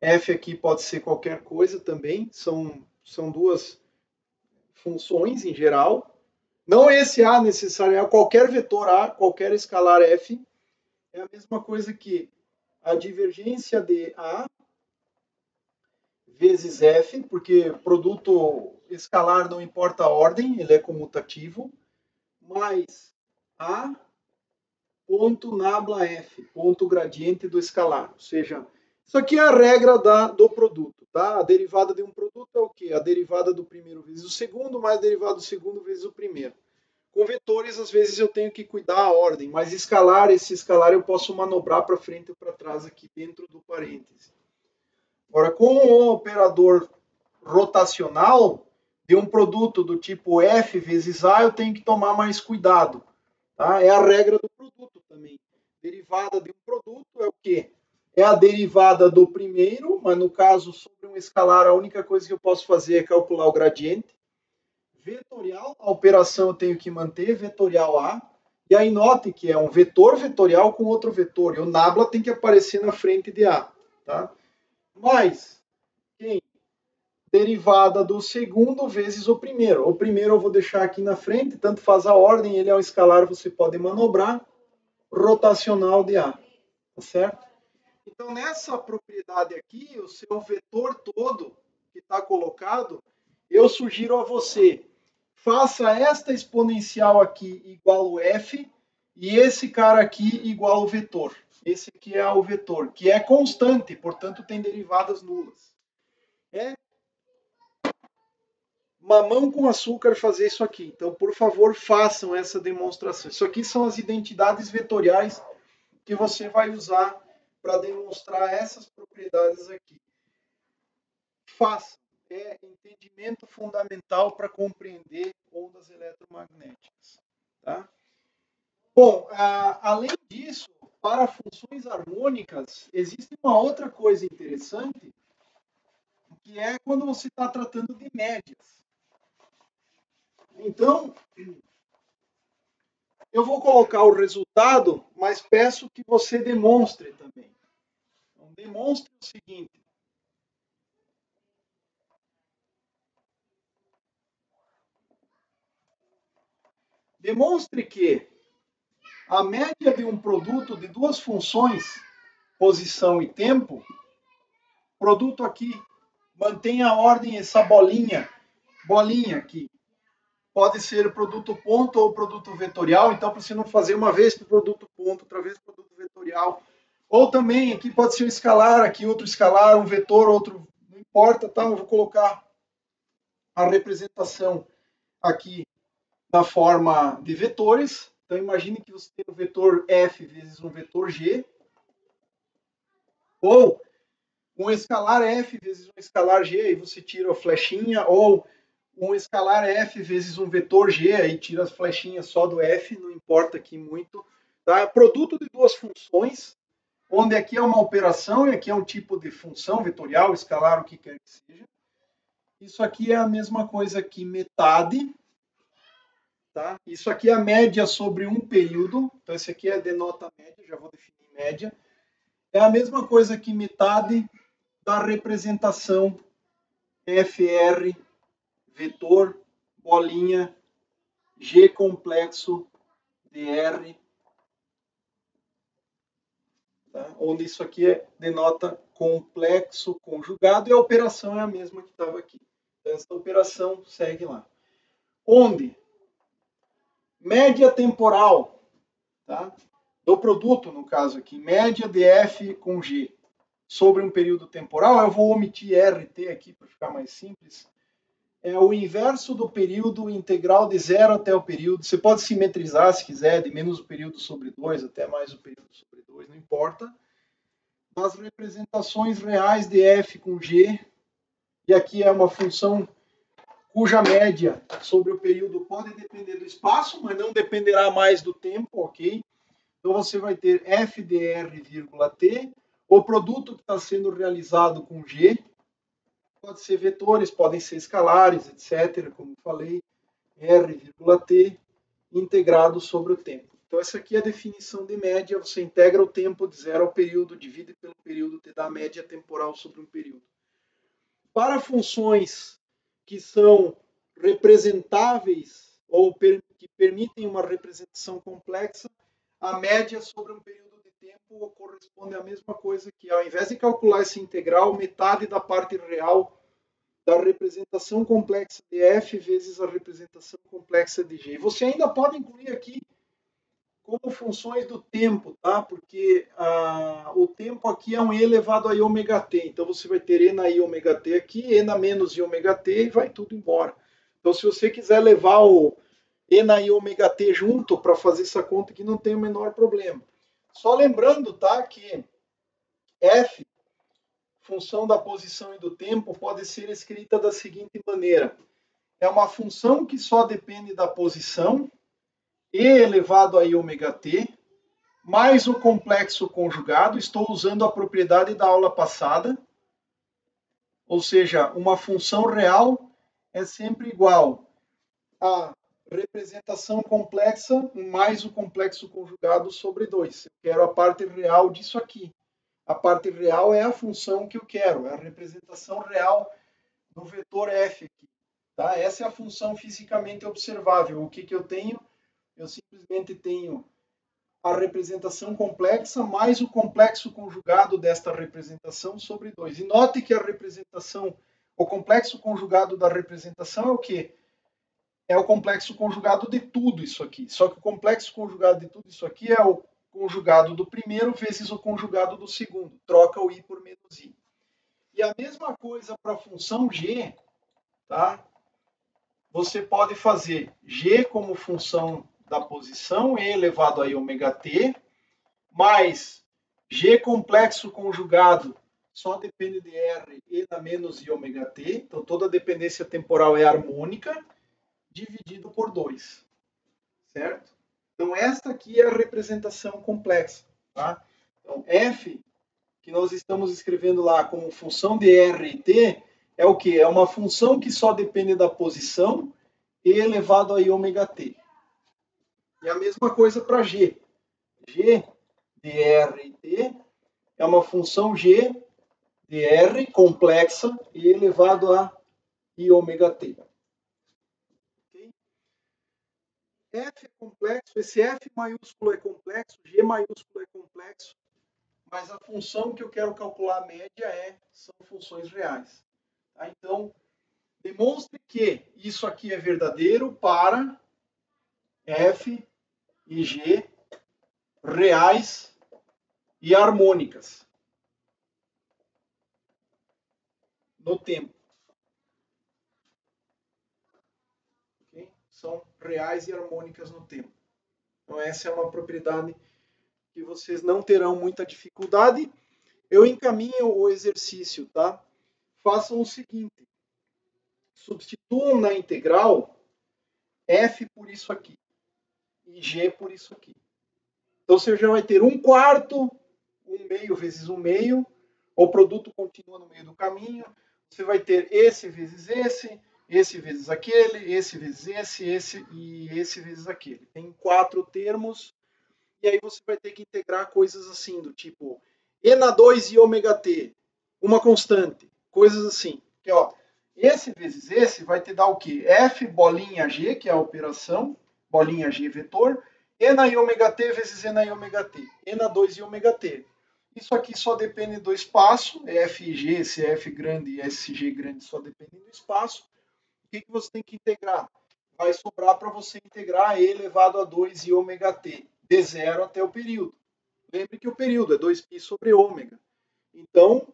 f aqui pode ser qualquer coisa também, são duas funções em geral. Não esse A necessariamente, qualquer vetor A, qualquer escalar f, é a mesma coisa que a divergência de A vezes f, porque produto escalar não importa a ordem, ele é comutativo, mais A ponto nabla f, ponto gradiente do escalar. Ou seja, isso aqui é a regra do produto. Tá? A derivada de um produto é o quê? A derivada do primeiro vezes o segundo, mais a derivada do segundo vezes o primeiro. Com vetores, às vezes eu tenho que cuidar a ordem, mas escalar, esse escalar eu posso manobrar para frente ou para trás aqui dentro do parêntese. Agora, com um operador rotacional de um produto do tipo F vezes A, eu tenho que tomar mais cuidado. Tá? É a regra do produto também. Derivada de um produto é o quê? É a derivada do primeiro, mas no caso, sobre um escalar, a única coisa que eu posso fazer é calcular o gradiente. Vetorial, a operação eu tenho que manter, vetorial A. E aí note que é um vetor vetorial com outro vetor. E o nabla tem que aparecer na frente de A. Tá? Mais, quem? Derivada do segundo vezes o primeiro. O primeiro eu vou deixar aqui na frente, tanto faz a ordem, ele é um escalar, você pode manobrar. Rotacional de A. Tá certo? Então, nessa propriedade aqui, o seu vetor todo que está colocado, eu sugiro a você, faça esta exponencial aqui igual ao f, e esse cara aqui igual ao vetor. Esse aqui é o vetor, que é constante, portanto tem derivadas nulas. mamão com açúcar fazer isso aqui. Então, por favor, façam essa demonstração. Isso aqui são as identidades vetoriais que você vai usar para demonstrar essas propriedades aqui. Faça. É entendimento fundamental para compreender ondas eletromagnéticas. Tá? Bom, além disso, para funções harmônicas, existe uma outra coisa interessante, que é quando você está tratando de médias. Então, eu vou colocar o resultado, mas peço que você demonstre também. Então, demonstre o seguinte. Demonstre que a média de um produto de duas funções, posição e tempo, produto aqui, mantenha a ordem, essa bolinha aqui. Pode ser produto ponto ou produto vetorial, então para você não fazer uma vez para o produto ponto, outra vez para o produto vetorial. Ou também, aqui pode ser um escalar, aqui outro escalar, um vetor, outro, não importa, tá? Eu vou colocar a representação aqui na forma de vetores. Então imagine que você tem um vetor F vezes um vetor G, ou um escalar F vezes um escalar G, aí você tira a flechinha, ou um escalar F vezes um vetor G, aí tira as flechinhas só do F, não importa aqui muito. Tá? Produto de duas funções, onde aqui é uma operação e aqui é um tipo de função vetorial, escalar, o que quer que seja. Isso aqui é a mesma coisa que metade. Tá? Isso aqui é a média sobre um período. Então, esse aqui denota a média, já vou definir média. É a mesma coisa que metade da representação FR, vetor, bolinha, G complexo, DR, tá? Onde isso aqui denota complexo conjugado e a operação é a mesma que estava aqui. Então, essa operação segue lá. Onde média temporal, tá? Do produto, no caso aqui, média de F com G sobre um período temporal, eu vou omitir RT aqui para ficar mais simples, é o inverso do período integral de 0 até o período. Você pode simetrizar se quiser, de menos o período sobre 2 até mais o período sobre 2, não importa. As representações reais de F com G, e aqui é uma função cuja média sobre o período pode depender do espaço, mas não dependerá mais do tempo, ok? Então você vai ter FDR,T, o produto que está sendo realizado com G, pode ser vetores, podem ser escalares, etc., como falei, R,T, integrado sobre o tempo. Então essa aqui é a definição de média, você integra o tempo de 0 ao período, divide pelo período, te dá a média temporal sobre um período. Para funções que são representáveis ou que permitem uma representação complexa, a média sobre um período de tempo corresponde à mesma coisa que, ao invés de calcular esse integral, metade da parte real da representação complexa de F vezes a representação complexa de G. Você ainda pode incluir aqui como funções do tempo, tá? Porque o tempo aqui é um e elevado a i ômega t. Então você vai ter e na i ômega t aqui, e na menos i ômega t e vai tudo embora. Então se você quiser levar o e na i ômega t junto para fazer essa conta aqui, não tem o menor problema. Só lembrando, tá, que f, função da posição e do tempo, pode ser escrita da seguinte maneira. É uma função que só depende da posição, e elevado a i ômega t, mais o complexo conjugado. Estou usando a propriedade da aula passada, ou seja, uma função real é sempre igual a representação complexa mais o complexo conjugado sobre 2. Eu quero a parte real disso aqui. A parte real é a função que eu quero, é a representação real do vetor f aqui. Tá? Essa é a função fisicamente observável. O que eu tenho? Eu simplesmente tenho a representação complexa mais o complexo conjugado desta representação sobre 2. E note que a representação, o complexo conjugado da representação é o quê? É o complexo conjugado de tudo isso aqui. Só que o complexo conjugado de tudo isso aqui é o conjugado do primeiro vezes o conjugado do segundo. Troca o i por menos i. E a mesma coisa para a função g, tá? você pode fazer G como função da posição, E elevado a I ômega t, mais G complexo conjugado só depende de R, E na menos I ômega t, então toda a dependência temporal é harmônica, dividido por 2, certo? Então esta aqui é a representação complexa, tá? Então F, que nós estamos escrevendo lá como função de R e T, é o que? É uma função que só depende da posição, E elevado a I ômega t. E a mesma coisa para G. G de R e T é uma função G de R complexa e elevado a I ômega t. Okay? F é complexo, esse F maiúsculo é complexo, G maiúsculo é complexo, mas a função que eu quero calcular a média são funções reais. Tá? Então, demonstre que isso aqui é verdadeiro para F e G reais e harmônicas no tempo. Okay? São reais e harmônicas no tempo. Então essa é uma propriedade que vocês não terão muita dificuldade. Eu encaminho o exercício, tá? Façam o seguinte. Substituam na integral F por isso aqui e G por isso aqui. Então você já vai ter 1/4, 1/2 vezes 1/2, o produto continua no meio do caminho, você vai ter esse vezes esse vezes aquele, esse vezes esse e esse vezes aquele. Tem 4 termos, e aí você vai ter que integrar coisas assim, do tipo E na 2 e ômega t, uma constante, coisas assim. Que, ó, esse vezes esse vai te dar o quê? F bolinha G, que é a operação, bolinha G vetor, E na I ômega t vezes E na I ômega t, E na 2 e ômega t. Isso aqui só depende do espaço, F e G, se F grande e SG grande só dependem do espaço. O que você tem que integrar? Vai sobrar para você integrar E elevado a 2 e ômega t, de 0 até o período. Lembre que o período é 2π sobre ômega. Então,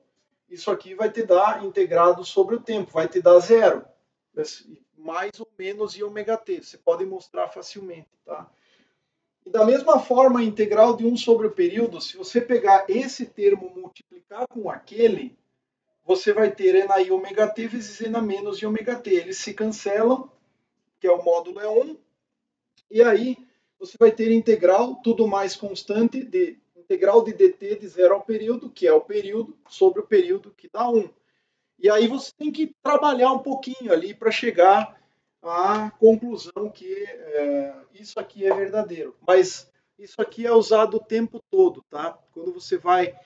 isso aqui vai te dar integrado sobre o tempo, vai te dar 0. Mais ou menos I ômega t. Você pode mostrar facilmente, tá? E da mesma forma, a integral de 1 sobre o período, se você pegar esse termo e multiplicar com aquele, você vai ter E na I ômega t vezes E na menos I ômega t. Eles se cancelam, que é o módulo é 1, e aí você vai ter integral, tudo mais constante, de integral de dt de 0 ao período, que é o período, sobre o período, que dá 1. E aí você tem que trabalhar um pouquinho ali para chegar à conclusão que isso aqui é verdadeiro. Mas isso aqui é usado o tempo todo, tá? Quando você vai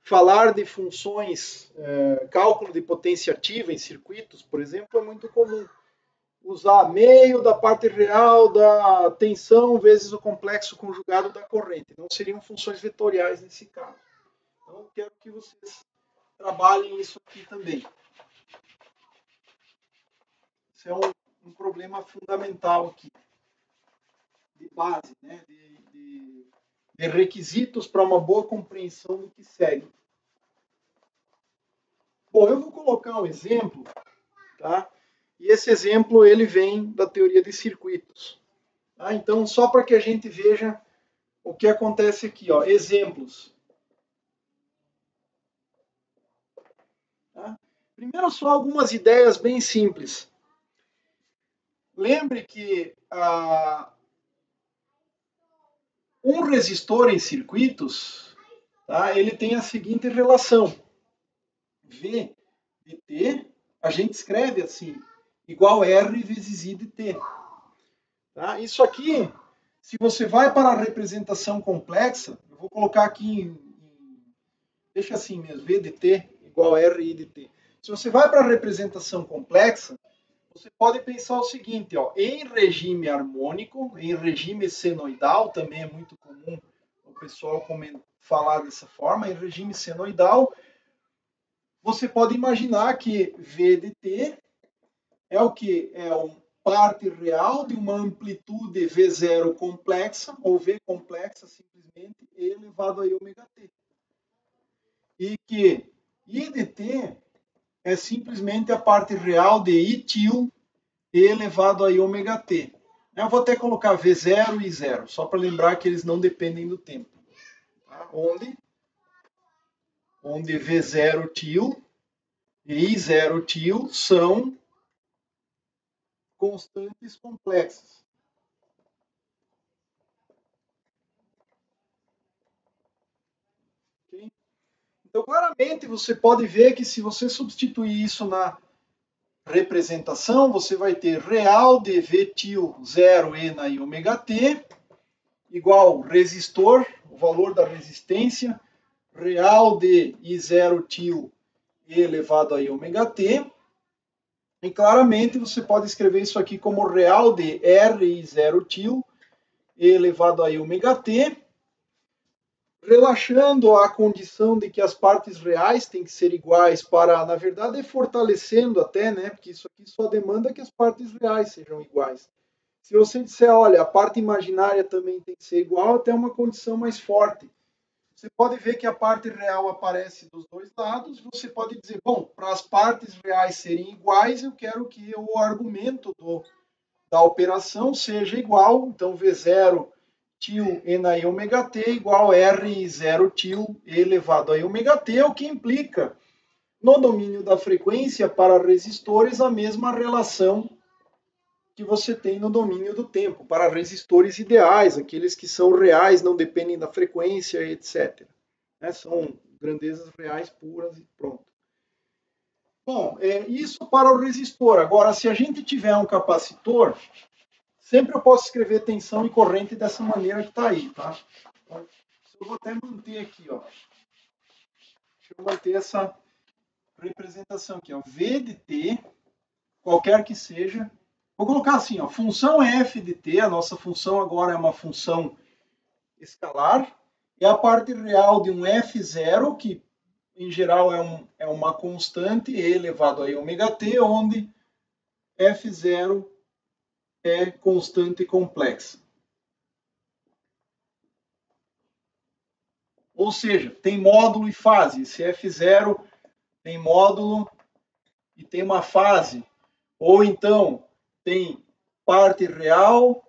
falar de funções, cálculo de potência ativa em circuitos, por exemplo, é muito comum usar meio da parte real da tensão vezes o complexo conjugado da corrente. Não seriam funções vetoriais nesse caso. Então, eu quero que vocês trabalhem isso aqui também. Isso é um problema fundamental aqui, de base, né? de requisitos para uma boa compreensão do que segue. Bom, eu vou colocar um exemplo, tá? E esse exemplo ele vem da teoria de circuitos. Tá? Então, só para que a gente veja o que acontece aqui, ó, exemplos. Tá? Primeiro, só algumas ideias bem simples. Lembre que um resistor em circuitos, tá, ele tem a seguinte relação. V de T, a gente escreve assim, igual R vezes I de T. Tá? Isso aqui, se você vai para a representação complexa, eu vou colocar aqui, deixa assim mesmo, V de T igual R I de T. Se você vai para a representação complexa, você pode pensar o seguinte, ó, em regime harmônico, em regime senoidal, também é muito comum o pessoal falar dessa forma, em regime senoidal, você pode imaginar que V de T é o que? É uma parte real de uma amplitude V0 complexa, ou V complexa simplesmente, E elevado a I ômega t. E que I de T é simplesmente a parte real de I til E elevado a I ômega t. Eu vou até colocar V0 e 0, só para lembrar que eles não dependem do tempo. Tá? Onde V0 til e I0 til são constantes complexas. Okay? Então, claramente, você pode ver que se você substituir isso na representação, você vai ter real de V til 0 E na I ômega t, igual resistor, o valor da resistência, real de I0 til E elevado a I ômega t. E claramente você pode escrever isso aqui como real de RI0 til E elevado a I ômega t, relaxando a condição de que as partes reais têm que ser iguais para, na verdade, fortalecendo até, né? Porque isso aqui só demanda que as partes reais sejam iguais. Se você disser, olha, a parte imaginária também tem que ser igual, até uma condição mais forte. Você pode ver que a parte real aparece dos dois lados. Você pode dizer, bom, para as partes reais serem iguais, eu quero que o argumento da operação seja igual. Então, V0 til E na I ômega t igual R0 til E elevado a I ômega t, o que implica, no domínio da frequência, para resistores, a mesma relação que você tem no domínio do tempo, para resistores ideais, aqueles que são reais, não dependem da frequência, etc. São grandezas reais puras e pronto. Bom, isso para o resistor. Agora, se a gente tiver um capacitor, sempre eu posso escrever tensão e corrente dessa maneira que está aí, tá? Então, eu vou até manter aqui, ó. Deixa eu manter essa representação aqui, ó. V de t, qualquer que seja. Vou colocar assim, ó, função f de t, a nossa função agora é uma função escalar, é a parte real de um f0, que em geral é uma constante, e elevado a ômega t, onde f0 é constante complexa. Ou seja, tem módulo e fase. Esse f0 tem módulo e tem uma fase. Ou então tem parte real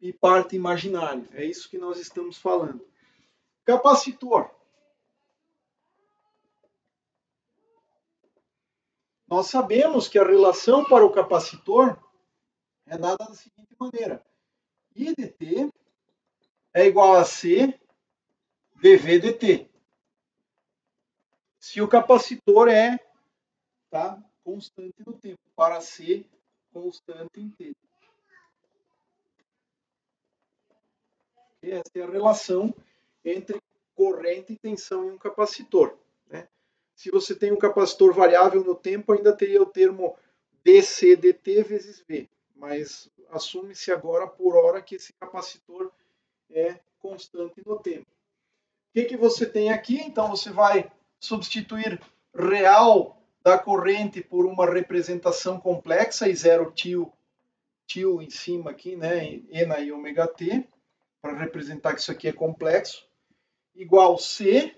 e parte imaginária. É isso que nós estamos falando. Capacitor. Nós sabemos que a relação para o capacitor é dada da seguinte maneira. I de t é igual a C dV dt. Se o capacitor é constante no tempo, para C constante em t. Essa é a relação entre corrente e tensão em um capacitor. Né? Se você tem um capacitor variável no tempo, ainda teria o termo dC dt vezes V. Mas assume-se agora por hora que esse capacitor é constante no tempo. O que você tem aqui? Então você vai substituir real da corrente por uma representação complexa, I0 til em cima aqui, né? E na I ômega t, para representar que isso aqui é complexo, igual C,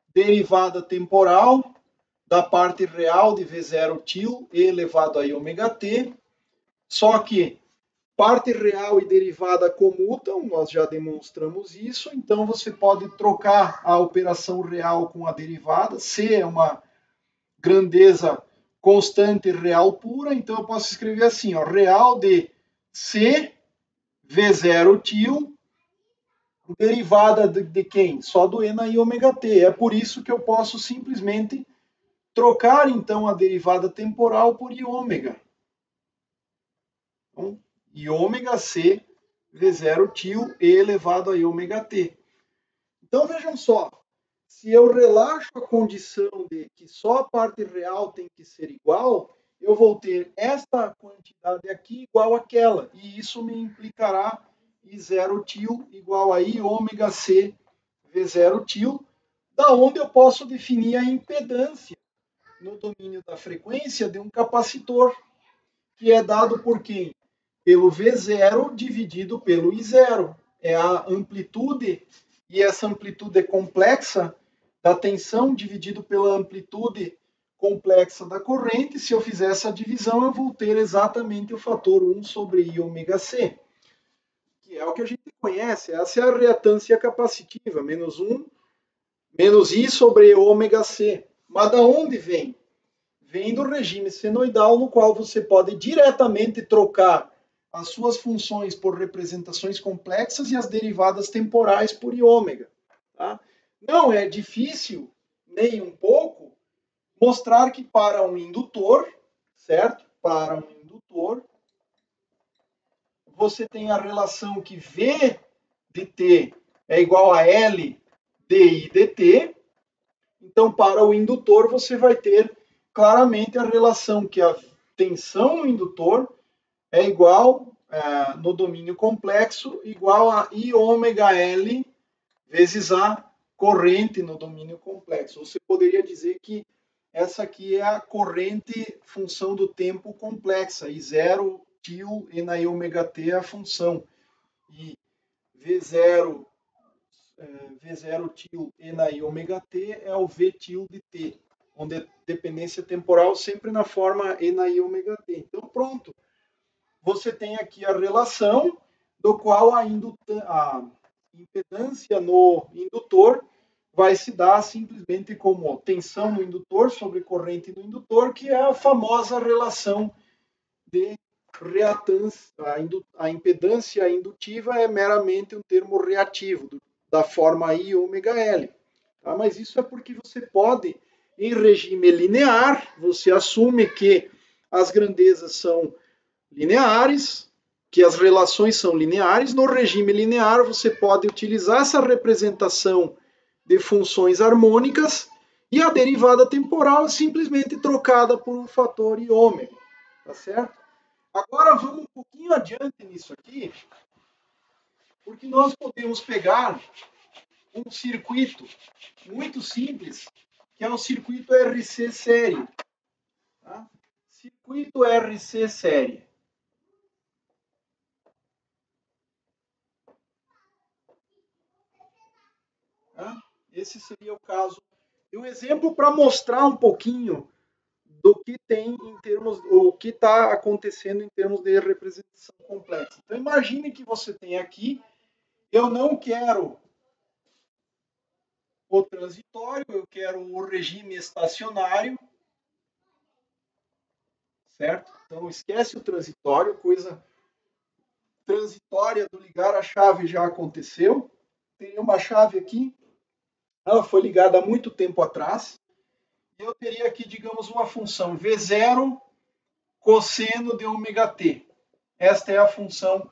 derivada temporal da parte real de V0 til E elevado a I ômega t, só que parte real e derivada comutam, nós já demonstramos isso, então você pode trocar a operação real com a derivada. C é uma grandeza constante real pura, então eu posso escrever assim, ó, real de C V0 til, derivada de quem? Só do E na I ômega t. É por isso que eu posso simplesmente trocar então a derivada temporal por I ômega. Então, I ômega C V0 til E elevado a I ômega t. Então vejam só, se eu relaxo a condição de que só a parte real tem que ser igual, eu vou ter esta quantidade aqui igual àquela, e isso me implicará I0 til igual a I ômega C V0 til, da onde eu posso definir a impedância no domínio da frequência de um capacitor, que é dado por quem? Pelo V0 dividido pelo I0. É a amplitude, e essa amplitude é complexa da tensão dividido pela amplitude complexa da corrente, se eu fizer essa divisão, eu vou ter exatamente o fator 1 sobre I ômega C, que é o que a gente conhece. Essa é a reatância capacitiva, menos I sobre ômega C. Mas da onde vem? Vem do regime senoidal, no qual você pode diretamente trocar as suas funções por representações complexas e as derivadas temporais por I ômega. Tá? Não é difícil, nem um pouco, mostrar que para um indutor, certo? Para um indutor, você tem a relação que V de T é igual a L di dt. Então, para o indutor, você vai ter claramente a relação que a tensão no indutor é igual, no domínio complexo, igual a I ômega L vezes a corrente no domínio complexo. Você poderia dizer que essa aqui é a corrente função do tempo complexa, I0 til e na I ômega t é a função. E V0 til e na I ômega t é o V til de t, onde a dependência temporal sempre na forma e na I ômega t. Então, pronto. Você tem aqui a relação do qual a impedância no indutor vai se dar simplesmente como tensão no indutor sobre corrente no indutor, que é a famosa relação de reatância. A impedância indutiva é meramente um termo reativo, da forma I ômega L. Tá? Mas isso é porque você pode, em regime linear, você assume que as grandezas são lineares, que as relações são lineares. No regime linear, você pode utilizar essa representação de funções harmônicas e a derivada temporal é simplesmente trocada por um fator I ômega. Tá certo? Agora vamos um pouquinho adiante nisso aqui, porque nós podemos pegar um circuito muito simples, que é o circuito RC série. Tá? Circuito RC série. Tá? Esse seria o caso. E um exemplo para mostrar um pouquinho do que tem em termos, o que está acontecendo em termos de representação complexa. Então imagine que você tem aqui, eu não quero o transitório, eu quero o regime estacionário, certo? Então esquece o transitório, coisa transitória do ligar a chave já aconteceu. Tem uma chave aqui, ela foi ligada há muito tempo atrás. Eu teria aqui, digamos, uma função V0 cosseno de ômega t. Esta é a função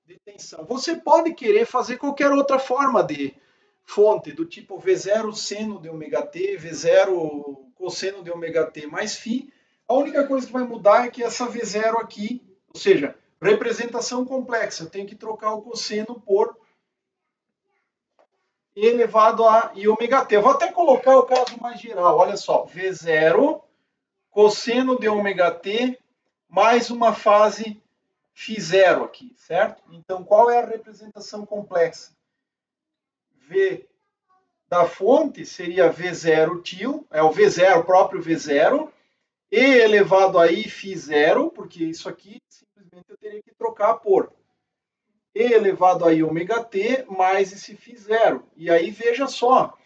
de tensão. Você pode querer fazer qualquer outra forma de fonte, do tipo V0 seno de ômega t, V0 cosseno de ômega t mais φ. A única coisa que vai mudar é que essa V0 aqui, ou seja, representação complexa, eu tenho que trocar o cosseno por E elevado a I ômega t. Eu vou até colocar o caso mais geral. Olha só, V0 cosseno de ômega t mais uma fase φ0 aqui, certo? Então, qual é a representação complexa? V da fonte seria V0 til, é o V0, o próprio V0, E elevado a I φ0, porque isso aqui simplesmente eu teria que trocar por E elevado a I ômega t mais esse φ0. E aí veja só,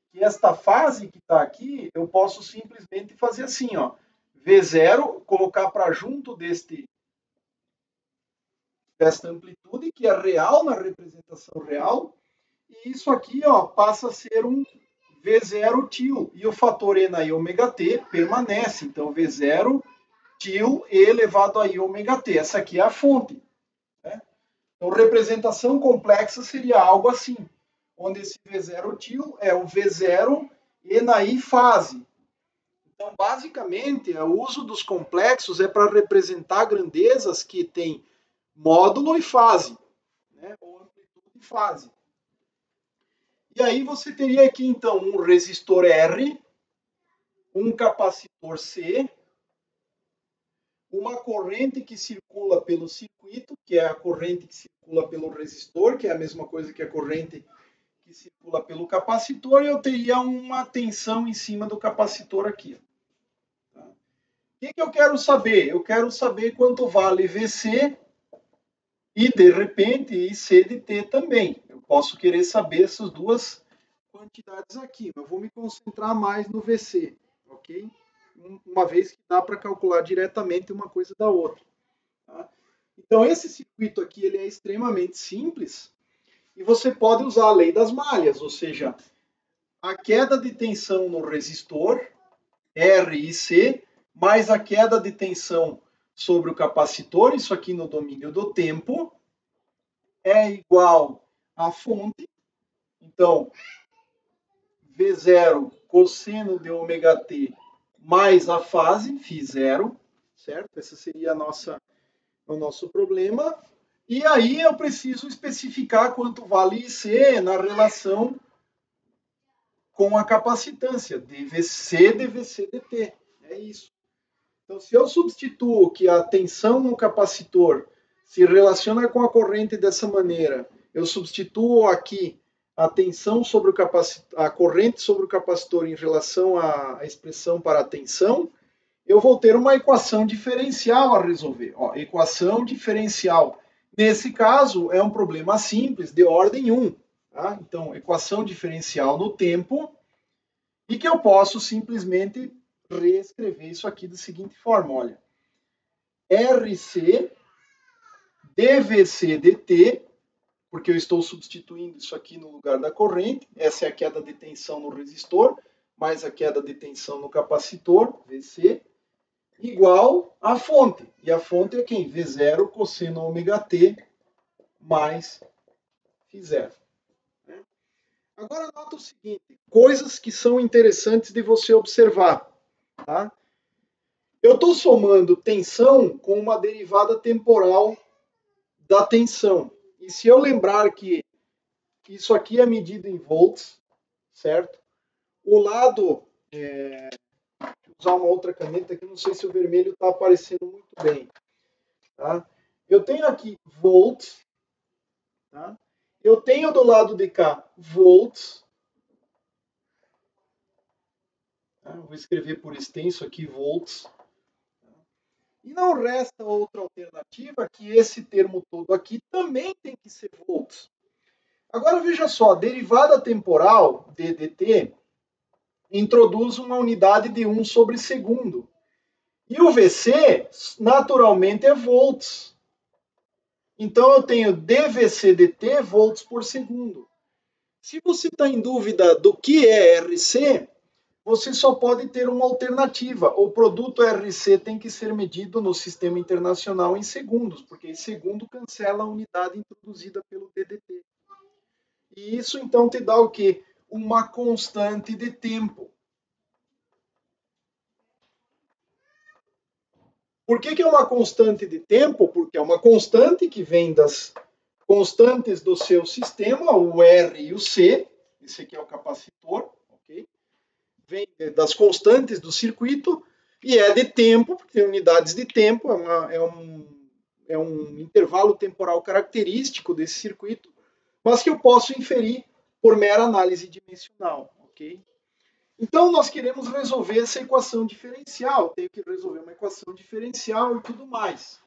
que esta fase que está aqui, eu posso simplesmente fazer assim, ó, V0, colocar para junto desta amplitude, que é real na representação real, e isso aqui ó, passa a ser um V0 til, e o fator E na I ômega t permanece, então V0 til E elevado a I ômega t, essa aqui é a fonte. Né? Então, representação complexa seria algo assim, onde esse V0 til é o V0 E na I fase. Então, basicamente, o uso dos complexos é para representar grandezas que têm módulo e fase, né? Ou amplitude e fase. E aí você teria aqui, então, um resistor R, um capacitor C, uma corrente que circula pelo circuito, que é a corrente que circula pelo resistor, que é a mesma coisa que a corrente que circula pelo capacitor, e eu teria uma tensão em cima do capacitor aqui. que eu quero saber? Eu quero saber quanto vale VC e, de repente, IC de T também. Eu posso querer saber essas duas quantidades aqui, mas eu vou me concentrar mais no VC, ok? Uma vez que dá para calcular diretamente uma coisa da outra. Tá? Então, esse circuito aqui ele é extremamente simples e você pode usar a lei das malhas, ou seja, a queda de tensão no resistor, R e C, mais a queda de tensão sobre o capacitor, isso aqui no domínio do tempo, é igual à fonte. Então, V0 cosseno de ômega t mais a fase, φ0, certo? Esse seria o nosso problema. E aí eu preciso especificar quanto vale IC na relação com a capacitância, dVc, dVc dt. É isso. Então, se eu substituo que a tensão no capacitor se relaciona com a corrente dessa maneira, eu substituo aqui a tensão sobre o capacitor, a corrente sobre o capacitor em relação à expressão para a tensão, eu vou ter uma equação diferencial a resolver. Ó, equação diferencial. Nesse caso, é um problema simples, de ordem 1. Tá? Então, equação diferencial no tempo, e que eu posso simplesmente reescrever isso aqui da seguinte forma, olha. RC dVc dt, porque eu estou substituindo isso aqui no lugar da corrente, essa é a queda de tensão no resistor, mais a queda de tensão no capacitor, Vc, igual à fonte. E a fonte é quem? V0 cosseno ômega t mais φ0. Agora nota o seguinte, coisas que são interessantes de você observar. Tá? Eu estou somando tensão com uma derivada temporal da tensão. E se eu lembrar que isso aqui é medido em volts, certo? O lado, vou usar uma outra caneta aqui, não sei se o vermelho está aparecendo muito bem. Tá? Eu tenho aqui volts, tá? Eu tenho do lado de cá volts. Tá? Vou escrever por extenso aqui volts. E não resta outra alternativa que esse termo todo aqui também tem que ser volts. Agora veja só, derivada temporal, ddt, introduz uma unidade de 1 sobre segundo. E o Vc, naturalmente, é volts. Então eu tenho dVc dt volts por segundo. Se você está em dúvida do que é RC, você só pode ter uma alternativa. O produto RC tem que ser medido no sistema internacional em segundos, porque em segundo cancela a unidade introduzida pelo DDT. E isso então te dá o quê? Uma constante de tempo. Por que é uma constante de tempo? Porque é uma constante que vem das constantes do seu sistema, o R e o C, esse aqui é o capacitor, ok? Vem das constantes do circuito e é de tempo, porque tem unidades de tempo, é um intervalo temporal característico desse circuito, mas que eu posso inferir por mera análise dimensional, ok? Então, nós queremos resolver essa equação diferencial, tenho que resolver uma equação diferencial e tudo mais.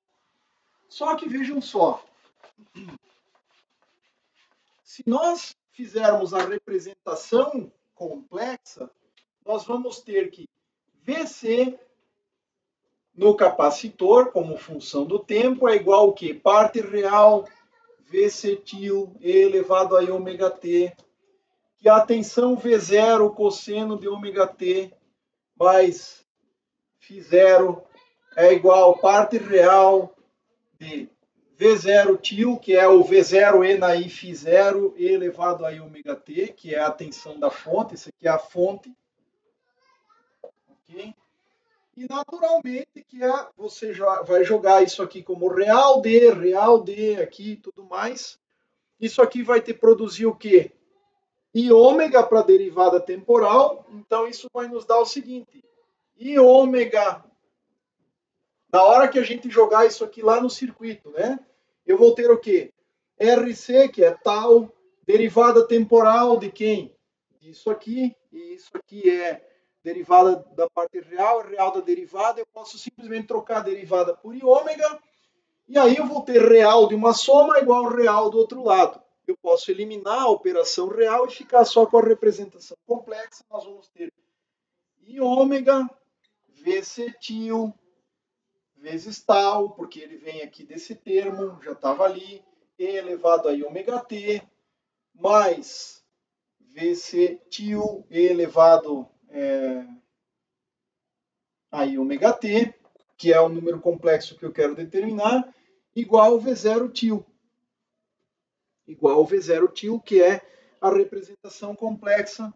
Só que vejam só, se nós fizermos a representação complexa, nós vamos ter que Vc no capacitor, como função do tempo, é igual ao quê? Parte real Vc e elevado a ômega t, que a tensão V0 cosseno de ômega t mais φ0 é igual a parte real de V0 til, que é o V0 e na I φ0 e elevado a ômega t, que é a tensão da fonte, isso aqui é a fonte. Ok? E naturalmente que você já vai jogar isso aqui como real D aqui e tudo mais. Isso aqui vai te produzir o quê? I ômega para a derivada temporal. Então isso vai nos dar o seguinte. I ômega, na hora que a gente jogar isso aqui lá no circuito, né? Eu vou ter o quê? RC, que é tal, derivada temporal de quem? Disso aqui. E isso aqui é derivada da parte real, real da derivada, eu posso simplesmente trocar a derivada por I ômega, e aí eu vou ter real de uma soma igual ao real do outro lado. Eu posso eliminar a operação real e ficar só com a representação complexa. Nós vamos ter I ômega Vcetil vezes tal, porque ele vem aqui desse termo, já estava ali, E elevado a I ômega t, mais Vcetil E elevado a I ômega t, que é o número complexo que eu quero determinar, igual ao V0 til. Igual ao V0 til, que é a representação complexa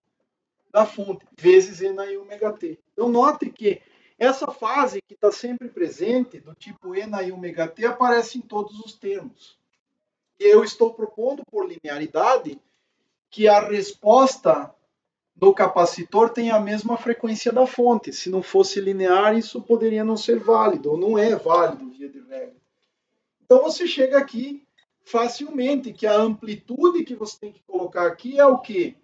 da fonte, vezes E na I ômega t. Então, note que essa fase que está sempre presente, do tipo E na I ômega t, aparece em todos os termos. E eu estou propondo, por linearidade, que a resposta do capacitor tenha a mesma frequência da fonte. Se não fosse linear, isso poderia não ser válido, ou não é válido, via de regra. Então, você chega aqui facilmente, que a amplitude que você tem que colocar aqui é o quê?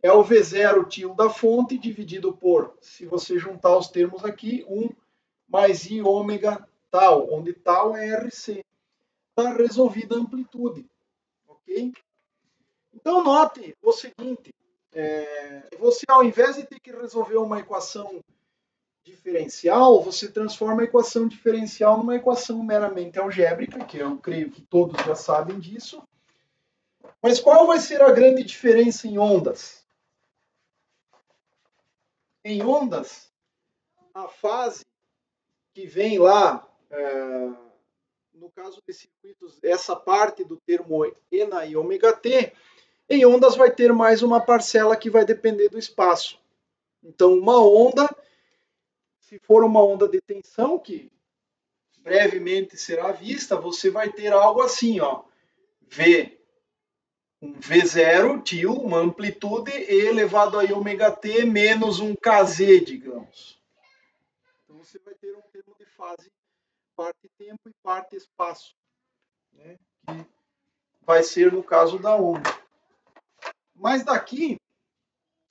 É o V0 til da fonte dividido por, se você juntar os termos aqui, 1 mais I ômega tal, onde tal é RC. Está resolvida a amplitude. Ok? Então, note o seguinte, você, ao invés de ter que resolver uma equação diferencial, você transforma a equação diferencial numa equação meramente algébrica, que eu creio que todos já sabem disso. Mas qual vai ser a grande diferença em ondas? Em ondas, a fase que vem lá, no caso de circuitos, essa parte do termo E na I ômega t, em ondas vai ter mais uma parcela que vai depender do espaço. Então, uma onda, se for uma onda de tensão, que brevemente será vista, você vai ter algo assim, ó, um V0 til, uma amplitude, E elevado a I ômega t menos um Kz, digamos. Então, você vai ter um termo de fase parte tempo e parte espaço, né? Que vai ser no caso da onda. Mas daqui,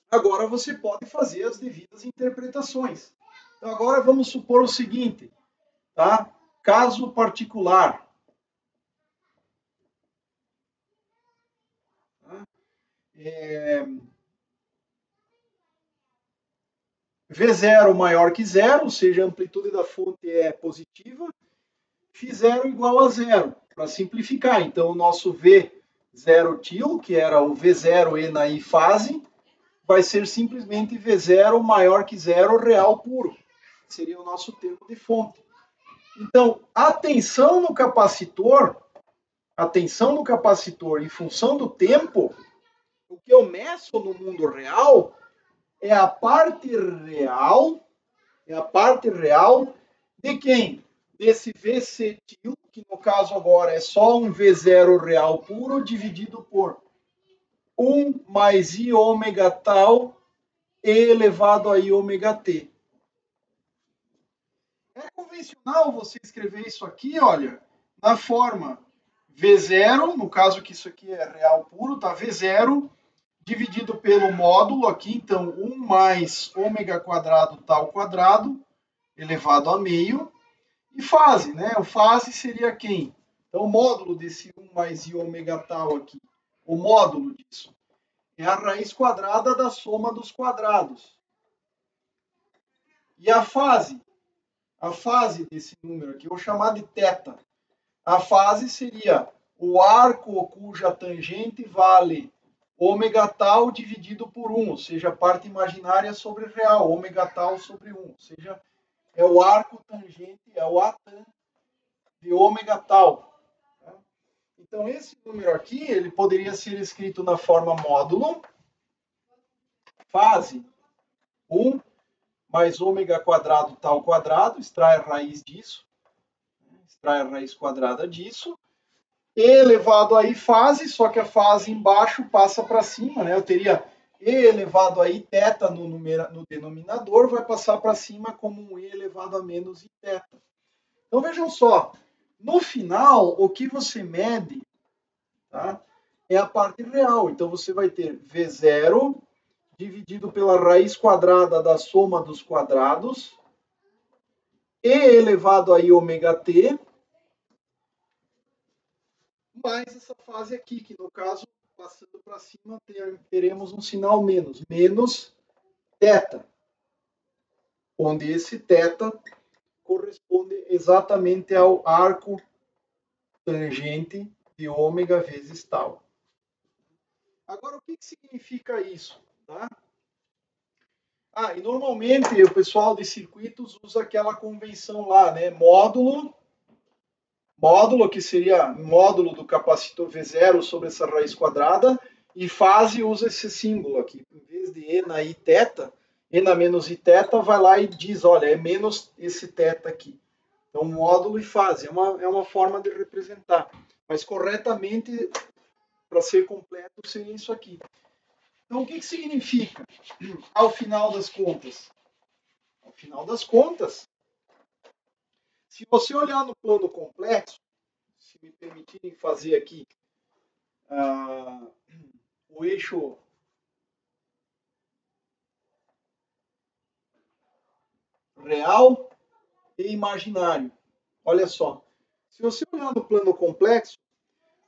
agora você pode fazer as devidas interpretações. Então agora vamos supor o seguinte, tá? Caso particular. Tá? V0 maior que zero, ou seja, a amplitude da fonte é positiva, φ0 igual a zero, para simplificar. Então, o nosso V0 til, que era o V0 E na I fase, vai ser simplesmente V0 maior que zero real puro. Seria o nosso termo de fonte. Então, a tensão no capacitor em função do tempo, o que eu meço no mundo real é a parte real de quem? Desse Vc til, que no caso agora é só um V0 real puro dividido por 1 mais I ômega tal E elevado a I ômega t. É convencional você escrever isso aqui, olha, na forma V0, no caso que isso aqui é real puro, tá? V0 dividido pelo módulo aqui, então 1 mais ômega quadrado tal quadrado, elevado a meio, e fase, né? O fase seria quem? Então o módulo desse 1 mais I ômega tal aqui, o módulo disso, é a raiz quadrada da soma dos quadrados. E a fase desse número aqui, eu vou chamar de θ. A fase seria o arco cuja tangente vale ômega tal dividido por 1, ou seja, a parte imaginária sobre real, ômega tal sobre 1, ou seja, é o arco tangente, é o atan de ômega tal. Então, esse número aqui, ele poderia ser escrito na forma módulo, fase 1 mais ômega quadrado tal quadrado, extrai a raiz disso, extrai a raiz quadrada disso, E elevado a I fase, só que a fase embaixo passa para cima, né? Eu teria E elevado a I θ no denominador, vai passar para cima como um E elevado a menos I θ. Então vejam só, no final, o que você mede, tá, é a parte real. Então você vai ter V0 dividido pela raiz quadrada da soma dos quadrados, e elevado a i ômega t, mais essa fase aqui, que no caso, passando para cima, teremos um sinal menos, menos θ, onde esse θ corresponde exatamente ao arco tangente de ômega vezes tal. Agora, o que significa isso? Tá? E normalmente o pessoal de circuitos usa aquela convenção lá, né? Módulo, que seria módulo do capacitor V0 sobre essa raiz quadrada, e fase usa esse símbolo aqui. Em vez de E na I θ, E na menos I θ, vai lá e diz, olha, é menos esse θ aqui. Então, módulo e fase é uma forma de representar. Mas corretamente, para ser completo, seria isso aqui. Então, o que significa, ao final das contas? Ao final das contas, se você olhar no plano complexo, se me permitirem fazer aqui o eixo real e imaginário. Olha só, se você olhar no plano complexo,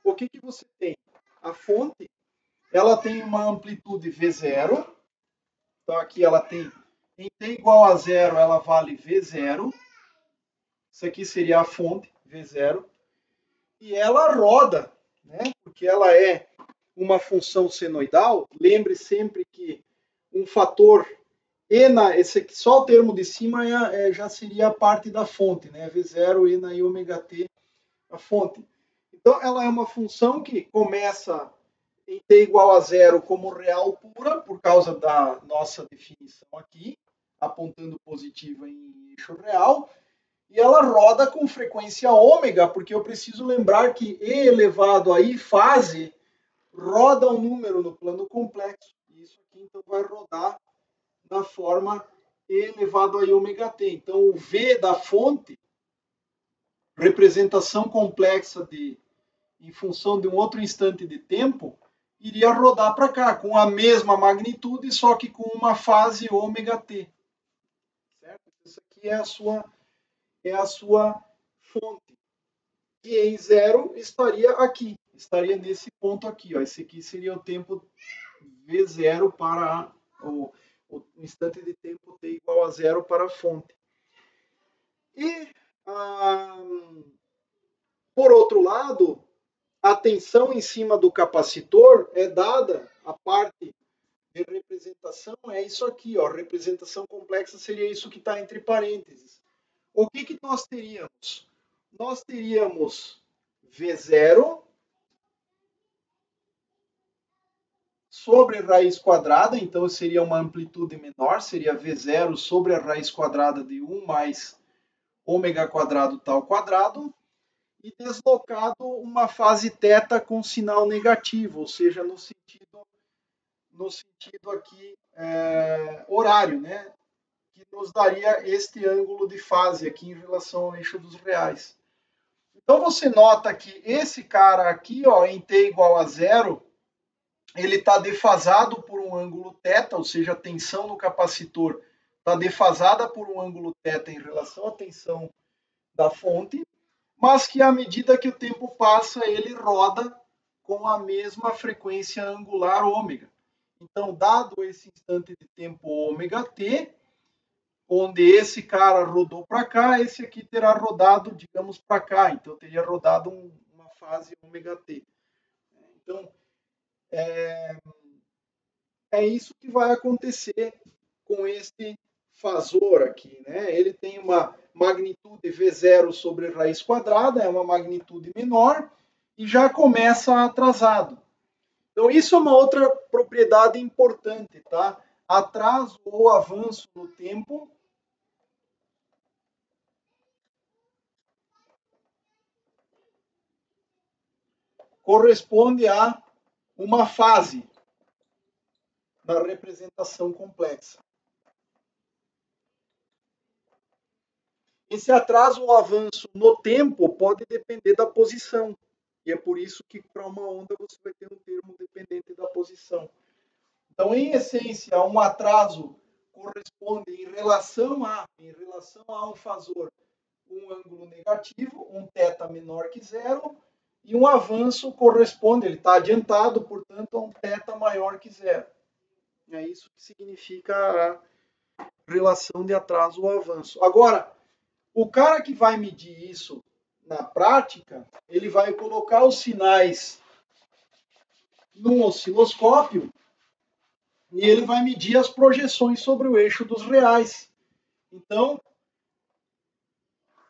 o que você tem? A fonte, ela tem uma amplitude V0. Então, aqui ela tem, em t igual a 0, ela vale V0. Isso aqui seria a fonte, V0. E ela roda, né? Porque ela é uma função senoidal. Lembre sempre que um fator e esse aqui, só o termo de cima já seria a parte da fonte, né? V0 e na i ômega t, a fonte. Então, ela é uma função que começa em t igual a 0 como real pura, por causa da nossa definição aqui, apontando positivo em eixo real, e ela roda com frequência ômega, porque eu preciso lembrar que E elevado a I fase roda um número no plano complexo. Isso aqui, então, vai rodar na forma E elevado a I ômega t. Então, o V da fonte, representação complexa em função de um outro instante de tempo, iria rodar para cá, com a mesma magnitude, só que com uma fase ômega t. Certo? Isso aqui é a sua fonte. E em zero estaria aqui, estaria nesse ponto aqui. Ó. Esse aqui seria o tempo V0 para o instante de tempo t igual a zero para a fonte. E, por outro lado, a tensão em cima do capacitor é dada, a parte de representação é isso aqui, ó, representação complexa seria isso que está entre parênteses. O que nós teríamos? Nós teríamos V0 sobre raiz quadrada, então seria uma amplitude menor, seria V0 sobre a raiz quadrada de 1 mais ômega quadrado tal quadrado, e deslocado uma fase θ com sinal negativo, ou seja, no sentido aqui horário, né? Que nos daria este ângulo de fase aqui em relação ao eixo dos reais. Então você nota que esse cara aqui, ó, em t igual a 0, ele está defasado por um ângulo θ, ou seja, a tensão no capacitor está defasada por um ângulo θ em relação à tensão da fonte, mas que à medida que o tempo passa, ele roda com a mesma frequência angular ômega. Então, dado esse instante de tempo ômega t, onde esse cara rodou para cá, esse aqui terá rodado, digamos, para cá. Então, teria rodado uma fase ômega t. Então, é isso que vai acontecer com este fasor aqui, né? Ele tem uma magnitude V0 sobre raiz quadrada, é uma magnitude menor, e já começa atrasado. Então, isso é uma outra propriedade importante, tá? Atraso ou avanço no tempo corresponde a uma fase na representação complexa. Esse atraso ou avanço no tempo pode depender da posição. E é por isso que para uma onda você vai ter um termo dependente da posição. Então, em essência, um atraso corresponde em relação a um fasor, um ângulo negativo, um θ menor que zero, e um avanço corresponde, ele está adiantado, portanto, a um θ maior que zero. É isso que significa a relação de atraso ou avanço. Agora, o cara que vai medir isso na prática, ele vai colocar os sinais num osciloscópio e ele vai medir as projeções sobre o eixo dos reais. Então,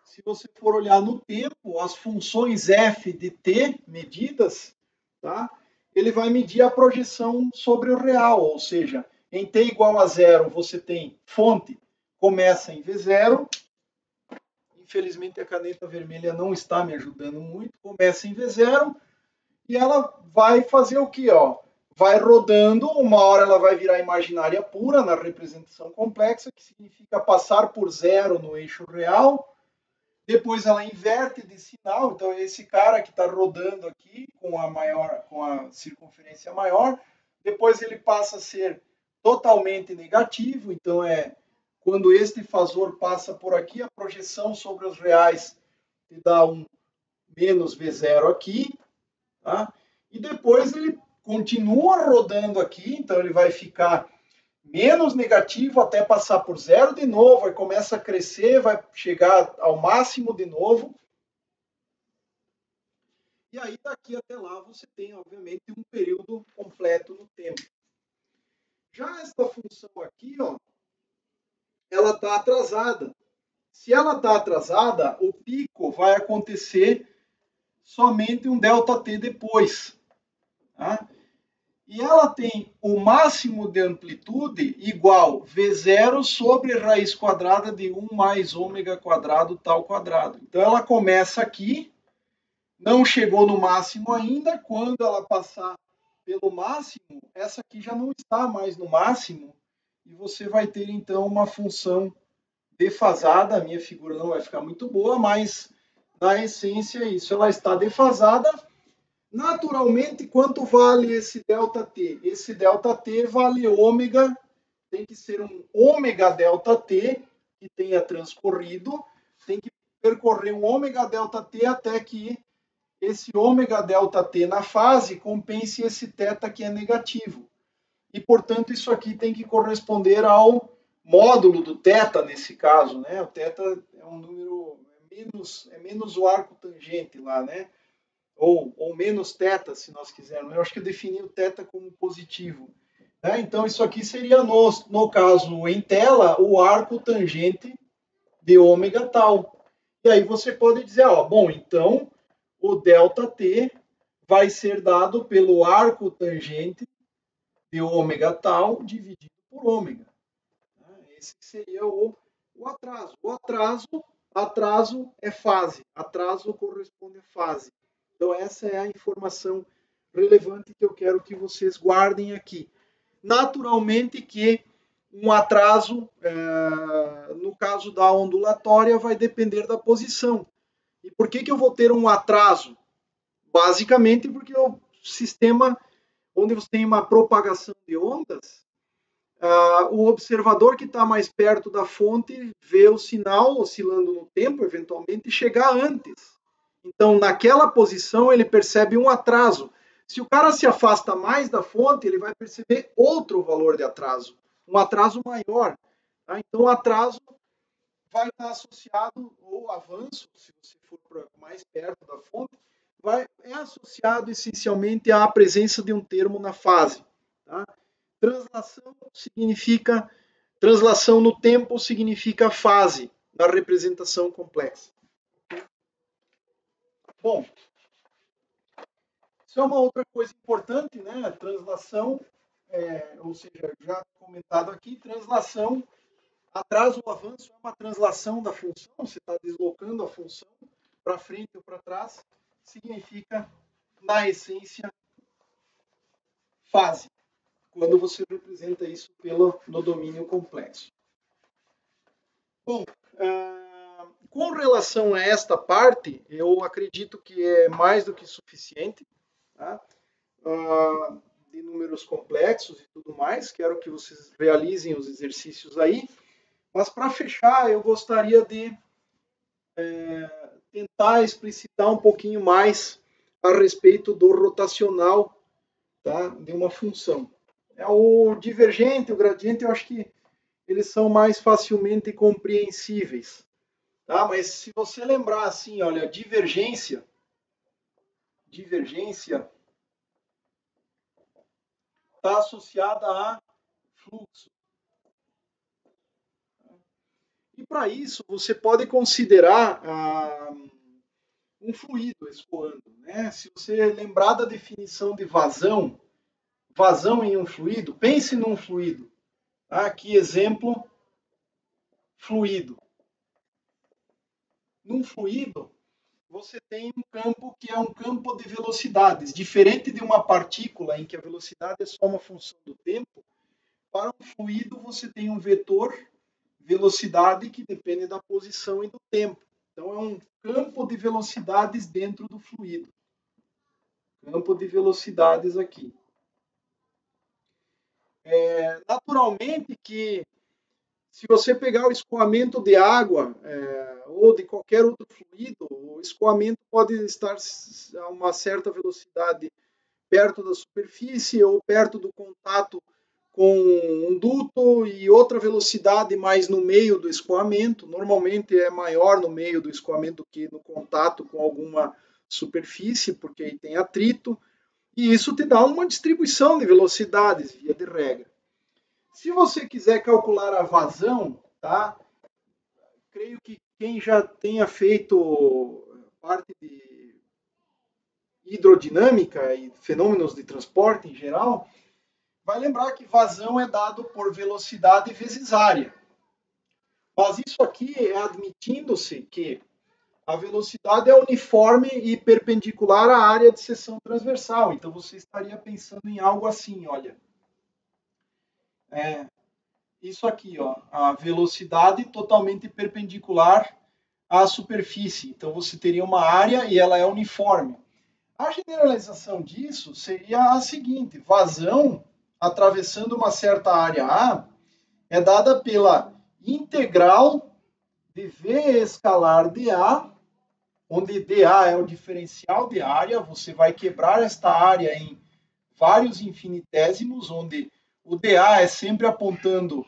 se você for olhar no tempo, as funções f de t medidas, tá? Ele vai medir a projeção sobre o real, ou seja, em t igual a zero, você tem fonte, começa em V0. Infelizmente, a caneta vermelha não está me ajudando muito. Começa em V0 e ela vai fazer o quê? Ó? Vai rodando, uma hora ela vai virar imaginária pura na representação complexa, que significa passar por zero no eixo real. Depois ela inverte de sinal, então esse cara que está rodando aqui com a circunferência maior, depois ele passa a ser totalmente negativo, então quando este fasor passa por aqui, a projeção sobre os reais te dá um menos V0 aqui, tá? E depois ele continua rodando aqui, então ele vai ficar menos negativo até passar por zero de novo, aí começa a crescer, vai chegar ao máximo de novo. E aí daqui até lá você tem, obviamente, um período completo no tempo. Já esta função aqui, ó, ela está atrasada. Se ela está atrasada, o pico vai acontecer somente um ΔT depois. Tá? E ela tem o máximo de amplitude igual V0 sobre raiz quadrada de 1 mais ômega quadrado tal quadrado. Então ela começa aqui, não chegou no máximo ainda. Quando ela passar pelo máximo, essa aqui já não está mais no máximo, e você vai ter então uma função defasada. A minha figura não vai ficar muito boa, mas na essência é isso, ela está defasada. Naturalmente, quanto vale esse ΔT? Esse ΔT vale ômega, tem que ser um ômega ΔT que tenha transcorrido, tem que percorrer um ômega ΔT até que esse ômega ΔT na fase compense esse θ que é negativo. E, portanto, isso aqui tem que corresponder ao módulo do θ nesse caso, né? O θ é um número, é menos o arco tangente lá, né? Ou menos θ, se nós quisermos. Eu acho que eu defini o θ como positivo. Né? Então, isso aqui seria, no caso, em tela, o arco tangente de ômega tal. E aí você pode dizer, ó, bom, então o ΔT vai ser dado pelo arco tangente de ômega tal dividido por ômega. Esse seria o atraso. Atraso é fase. Atraso corresponde a fase. Então, essa é a informação relevante que eu quero que vocês guardem aqui. Naturalmente que um atraso, no caso da ondulatória, vai depender da posição. E por que eu vou ter um atraso? Basicamente porque o sistema onde você tem uma propagação de ondas, o observador que está mais perto da fonte vê o sinal oscilando no tempo, eventualmente, chegar antes. Então, naquela posição, ele percebe um atraso. Se o cara se afasta mais da fonte, ele vai perceber outro valor de atraso, um atraso maior. Tá? Então, o atraso vai estar associado, ou avanço, se você for mais perto da fonte, é associado essencialmente à presença de um termo na fase. Tá? Translação no tempo significa fase da representação complexa. Bom, isso é uma outra coisa importante, né? A translação, ou seja, já comentado aqui, translação, atraso ou avanço é uma translação da função, você está deslocando a função para frente ou para trás, significa, na essência, fase, quando você representa isso no domínio complexo. Bom, com relação a esta parte, eu acredito que é mais do que suficiente, tá? de números complexos e tudo mais. Quero que vocês realizem os exercícios aí. Mas para fechar, eu gostaria de tentar explicitar um pouquinho mais a respeito do rotacional, tá, de uma função. O divergente, o gradiente, eu acho que eles são mais facilmente compreensíveis. Tá? Mas se você lembrar assim, olha, divergência está associada a fluxo. E para isso, você pode considerar um fluido escoando. Né? Se você lembrar da definição de vazão em um fluido, pense num fluido. Aqui, exemplo, fluido. Num fluido, você tem um campo que é um campo de velocidades. Diferente de uma partícula em que a velocidade é só uma função do tempo, para um fluido você tem um vetor velocidade que depende da posição e do tempo. Então é um campo de velocidades dentro do fluido. Campo de velocidades aqui. Naturalmente que se você pegar o escoamento de água ou de qualquer outro fluido, o escoamento pode estar a uma certa velocidade perto da superfície ou perto do contato com um duto e outra velocidade mais no meio do escoamento. Normalmente é maior no meio do escoamento do que no contato com alguma superfície, porque aí tem atrito. E isso te dá uma distribuição de velocidades, via de regra. Se você quiser calcular a vazão, tá? Creio que quem já tenha feito parte de hidrodinâmica e fenômenos de transporte em geral, vai lembrar que vazão é dado por velocidade vezes área. Mas isso aqui é admitindo-se que a velocidade é uniforme e perpendicular à área de seção transversal. Então você estaria pensando em algo assim, olha. Isso aqui, ó, a velocidade totalmente perpendicular à superfície. Então você teria uma área e ela é uniforme. A generalização disso seria a seguinte: vazão atravessando uma certa área A é dada pela integral de V escalar dA, onde dA é o diferencial de área. Você vai quebrar esta área em vários infinitésimos, onde o dA é sempre apontando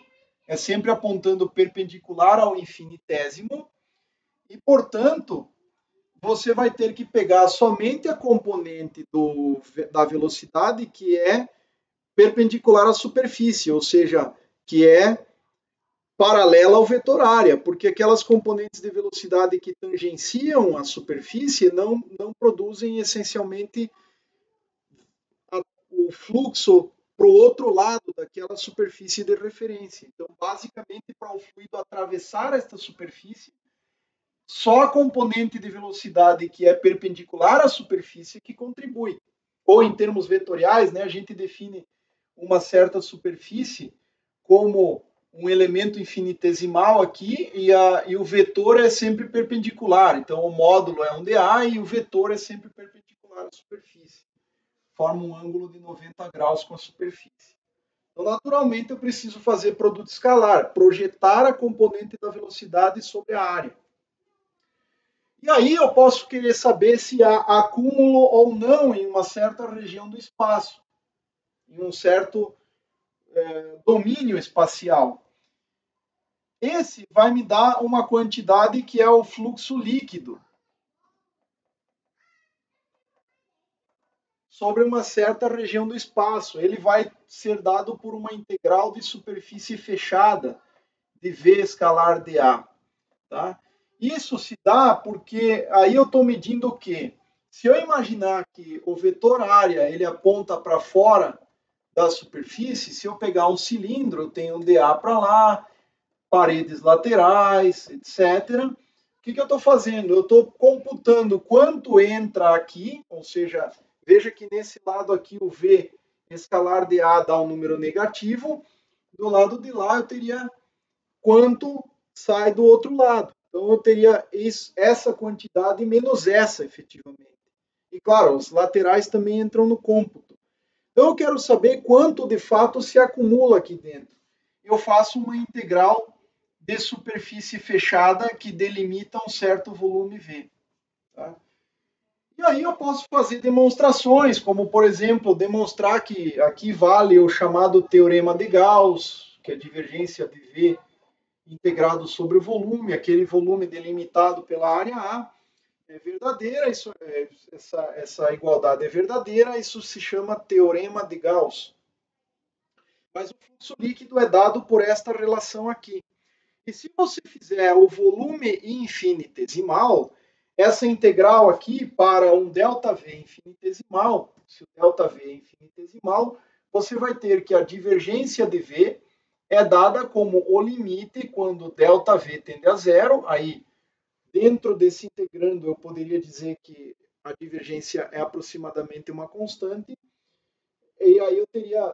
perpendicular ao infinitésimo e, portanto, você vai ter que pegar somente a componente da velocidade que é perpendicular à superfície, ou seja, que é paralela ao vetor área, porque aquelas componentes de velocidade que tangenciam a superfície não produzem essencialmente o fluxo para o outro lado daquela superfície de referência. Então, basicamente, para o fluido atravessar esta superfície, só a componente de velocidade que é perpendicular à superfície que contribui. Ou, em termos vetoriais, né, a gente define uma certa superfície como um elemento infinitesimal aqui e o vetor é sempre perpendicular. Então, o módulo é um dA e o vetor é sempre perpendicular à superfície. Forma um ângulo de 90 graus com a superfície. Então, naturalmente, eu preciso fazer produto escalar, projetar a componente da velocidade sobre a área. E aí eu posso querer saber se há acúmulo ou não em uma certa região do espaço, em um certo domínio espacial. Esse vai me dar uma quantidade que é o fluxo líquido sobre uma certa região do espaço. Ele vai ser dado por uma integral de superfície fechada de V escalar dA. Tá? Isso se dá porque aí eu estou medindo o quê? Se eu imaginar que o vetor área ele aponta para fora da superfície, se eu pegar um cilindro, eu tenho um dA para lá, paredes laterais, etc. O que eu estou fazendo? Eu estou computando quanto entra aqui, ou seja, veja que nesse lado aqui o V escalar dA dá um número negativo, do lado de lá eu teria quanto sai do outro lado. Então eu teria essa quantidade menos essa, efetivamente. E claro, os laterais também entram no cômputo. Então eu quero saber quanto de fato se acumula aqui dentro. Eu faço uma integral de superfície fechada que delimita um certo volume V. Tá? E aí eu posso fazer demonstrações, como por exemplo, demonstrar que aqui vale o chamado teorema de Gauss, que é a divergência de V integrado sobre o volume, aquele volume delimitado pela área A, é verdadeira, essa igualdade é verdadeira, isso se chama teorema de Gauss. Mas o fluxo líquido é dado por esta relação aqui. E se você fizer o volume infinitesimal, essa integral aqui para um ΔV infinitesimal, se o ΔV é infinitesimal, você vai ter que a divergência de V é dada como o limite quando ΔV tende a zero. Aí, dentro desse integrando, eu poderia dizer que a divergência é aproximadamente uma constante. E aí eu teria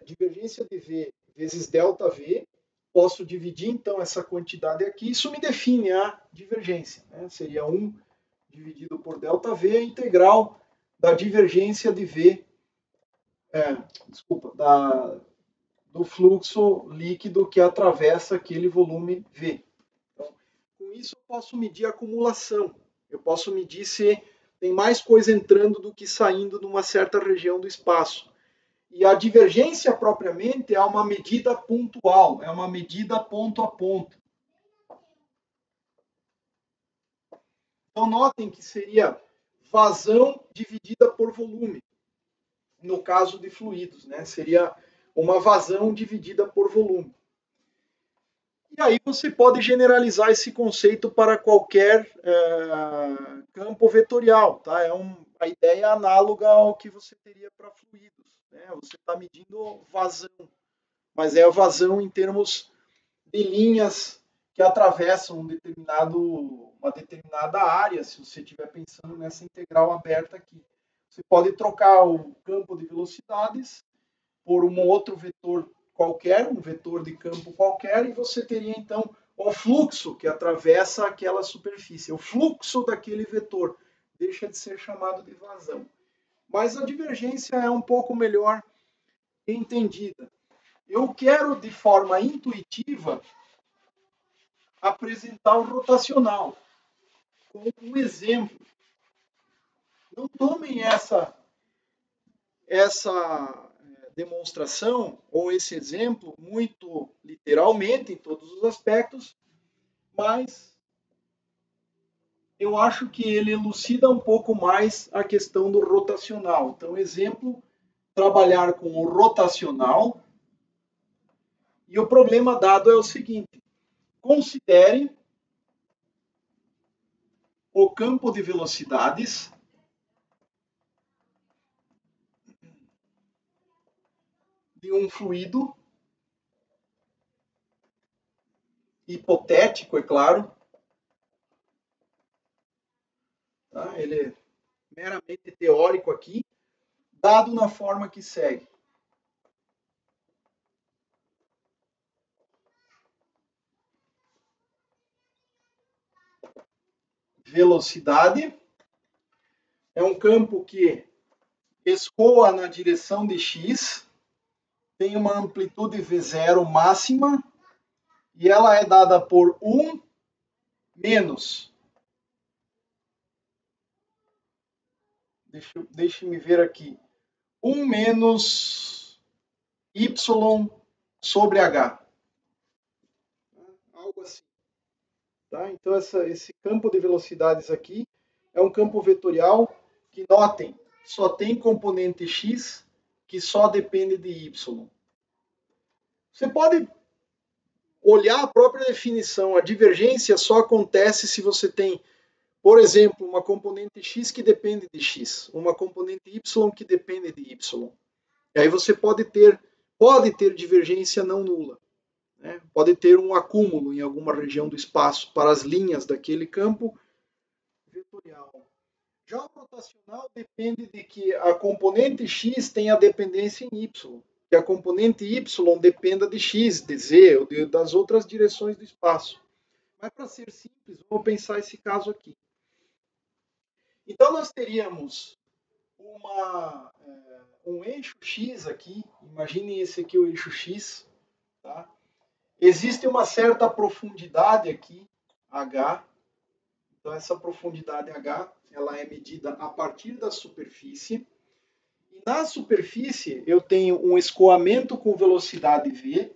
divergência de V vezes ΔV. Posso dividir, então, essa quantidade aqui. Isso me define a divergência. Né? Seria 1 dividido por ΔV, a integral da divergência de V, do fluxo líquido que atravessa aquele volume V. Então, com isso, eu posso medir a acumulação. Eu posso medir se tem mais coisa entrando do que saindo numa certa região do espaço. E a divergência, propriamente, é uma medida pontual, é uma medida ponto a ponto. Então, notem que seria vazão dividida por volume, no caso de fluidos, né? Seria uma vazão dividida por volume. E aí você pode generalizar esse conceito para qualquer campo vetorial. Tá? A ideia é análoga ao que você teria para fluidos. Né? Você está medindo vazão, mas é a vazão em termos de linhas que atravessam uma determinada área, se você estiver pensando nessa integral aberta aqui. Você pode trocar o campo de velocidades por um outro vetor qualquer, um vetor de campo qualquer, e você teria então o fluxo que atravessa aquela superfície. O fluxo daquele vetor deixa de ser chamado de vazão. Mas a divergência é um pouco melhor entendida. Eu quero, de forma intuitiva, apresentar o rotacional como um exemplo. Não tomem essa demonstração ou esse exemplo muito literalmente em todos os aspectos, mas eu acho que ele elucida um pouco mais a questão do rotacional. Então, exemplo, trabalhar com o rotacional. E o problema dado é o seguinte: considere o campo de velocidades de um fluido hipotético, é claro. Tá? Ele é meramente teórico aqui, dado na forma que segue. Velocidade é um campo que escoa na direção de x, tem uma amplitude V0 máxima e ela é dada por 1 menos. Deixe-me ver aqui. 1 menos y sobre h. Algo assim. Tá? Então, esse campo de velocidades aqui é um campo vetorial que, notem, só tem componente x que só depende de y. Você pode olhar a própria definição. A divergência só acontece se você tem, por exemplo, uma componente x que depende de x, uma componente y que depende de y. E aí você pode ter divergência não nula. Né? Pode ter um acúmulo em alguma região do espaço para as linhas daquele campo vetorial. Já o rotacional depende de que a componente x tenha dependência em y, que a componente y dependa de x, de z ou das outras direções do espaço. Mas para ser simples, vamos pensar esse caso aqui. Então nós teríamos um eixo X aqui, imaginem esse aqui o eixo X, tá? Existe uma certa profundidade aqui, H. Então essa profundidade H, ela é medida a partir da superfície. E na superfície eu tenho um escoamento com velocidade V,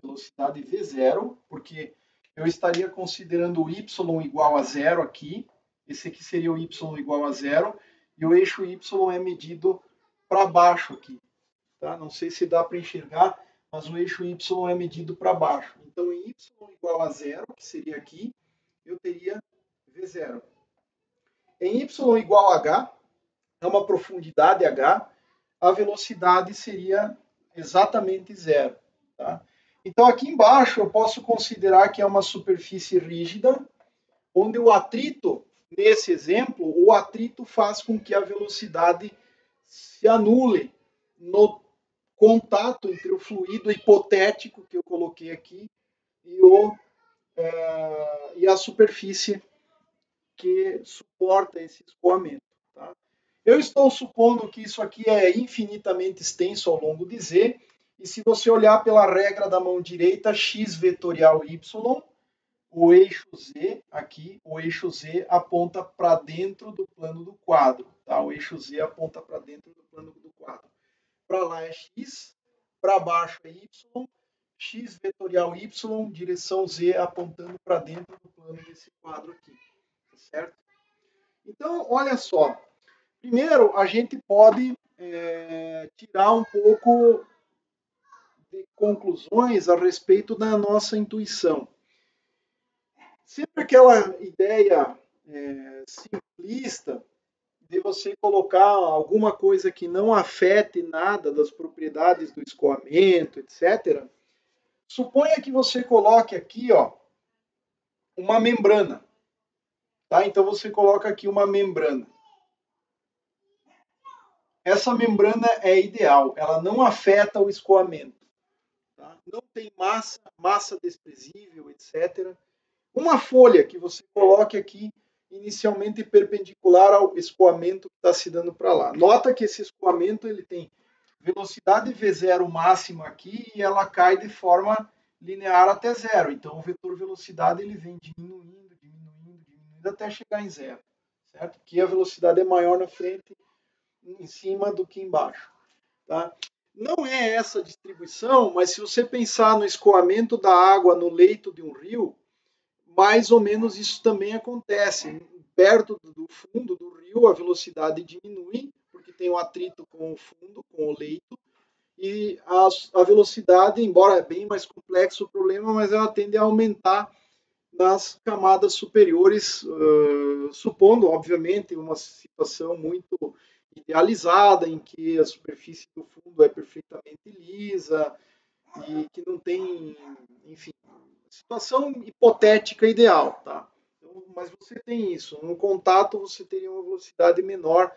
velocidade V0, porque eu estaria considerando o y igual a zero aqui. Esse aqui seria o y igual a zero. E o eixo y é medido para baixo aqui. Tá? Não sei se dá para enxergar, mas o eixo y é medido para baixo. Então, em y igual a zero, que seria aqui, eu teria V0. Em y igual a h, é uma profundidade h, a velocidade seria exatamente zero. Tá? Então, aqui embaixo, eu posso considerar que é uma superfície rígida, onde o atrito, nesse exemplo, o atrito faz com que a velocidade se anule no contato entre o fluido hipotético que eu coloquei aqui e a superfície que suporta esse escoamento. Tá? Eu estou supondo que isso aqui é infinitamente extenso ao longo de Z, e se você olhar pela regra da mão direita, x vetorial y, o eixo Z aqui, o eixo Z aponta para dentro do plano do quadro. Tá? O eixo Z aponta para dentro do plano do quadro. Para lá é x, para baixo é y, x vetorial y, direção Z apontando para dentro do plano desse quadro aqui. Certo? Então, olha só. Primeiro, a gente pode tirar um pouco de conclusões a respeito da nossa intuição. Sempre aquela ideia simplista de você colocar alguma coisa que não afete nada das propriedades do escoamento, etc. Suponha que você coloque aqui, ó, uma membrana. Tá? Então você coloca aqui uma membrana. Essa membrana é ideal, ela não afeta o escoamento. Tá? Não tem massa desprezível, etc. Uma folha que você coloque aqui inicialmente perpendicular ao escoamento que está se dando para lá. Nota que esse escoamento ele tem velocidade V0 máxima aqui e ela cai de forma linear até zero. Então o vetor velocidade ele vem diminuindo, diminuindo, diminuindo até chegar em zero. Certo? Aqui a velocidade é maior na frente, em cima do que embaixo. Tá? Não é essa distribuição, mas se você pensar no escoamento da água no leito de um rio, mais ou menos isso também acontece. Perto do fundo do rio, a velocidade diminui, porque tem um atrito com o fundo, com o leito, e a velocidade, embora é bem mais complexo o problema, mas ela tende a aumentar nas camadas superiores, supondo, obviamente, uma situação muito idealizada, em que a superfície do fundo é perfeitamente lisa e que não tem, enfim, situação hipotética ideal, tá? Então, mas você tem isso. No contato você teria uma velocidade menor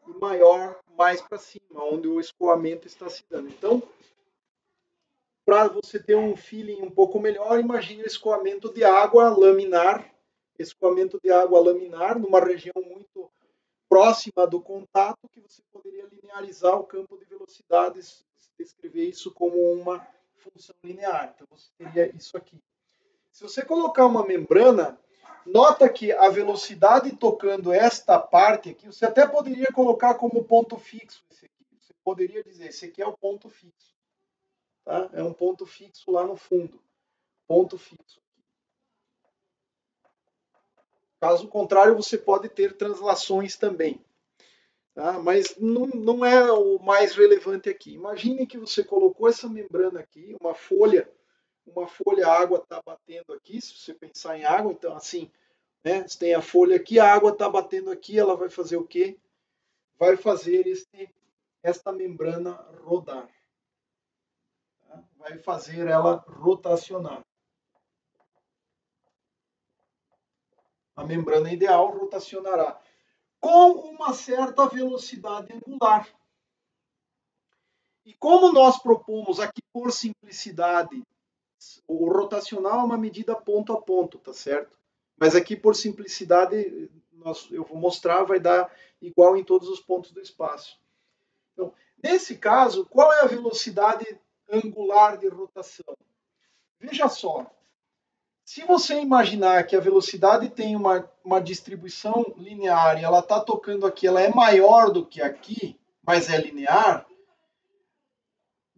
e maior mais para cima, onde o escoamento está se dando. Então, para você ter um feeling um pouco melhor, imagine o escoamento de água laminar, numa região muito próxima do contato, que você poderia linearizar o campo de velocidades, descrever isso como uma função linear. Então você teria isso aqui. Se você colocar uma membrana, nota que a velocidade tocando esta parte aqui, você até poderia colocar como ponto fixo esse aqui. Você poderia dizer, esse aqui é o ponto fixo. Tá? É um ponto fixo lá no fundo. Ponto fixo. Caso contrário, você pode ter translações também. Tá? Mas não é o mais relevante aqui. Imagine que você colocou essa membrana aqui, uma folha, a água está batendo aqui, se você pensar em água, então assim, né, você tem a folha aqui, a água está batendo aqui, ela vai fazer o quê? Vai fazer esta membrana rodar. Tá? Vai fazer ela rotacionar. A membrana ideal rotacionará com uma certa velocidade angular. E como nós propomos aqui por simplicidade, o rotacional é uma medida ponto a ponto, tá certo? Mas aqui por simplicidade eu vou mostrar, vai dar igual em todos os pontos do espaço. Então, nesse caso, qual é a velocidade angular de rotação? Veja só, se você imaginar que a velocidade tem uma distribuição linear e ela está tocando aqui, ela é maior do que aqui, mas é linear,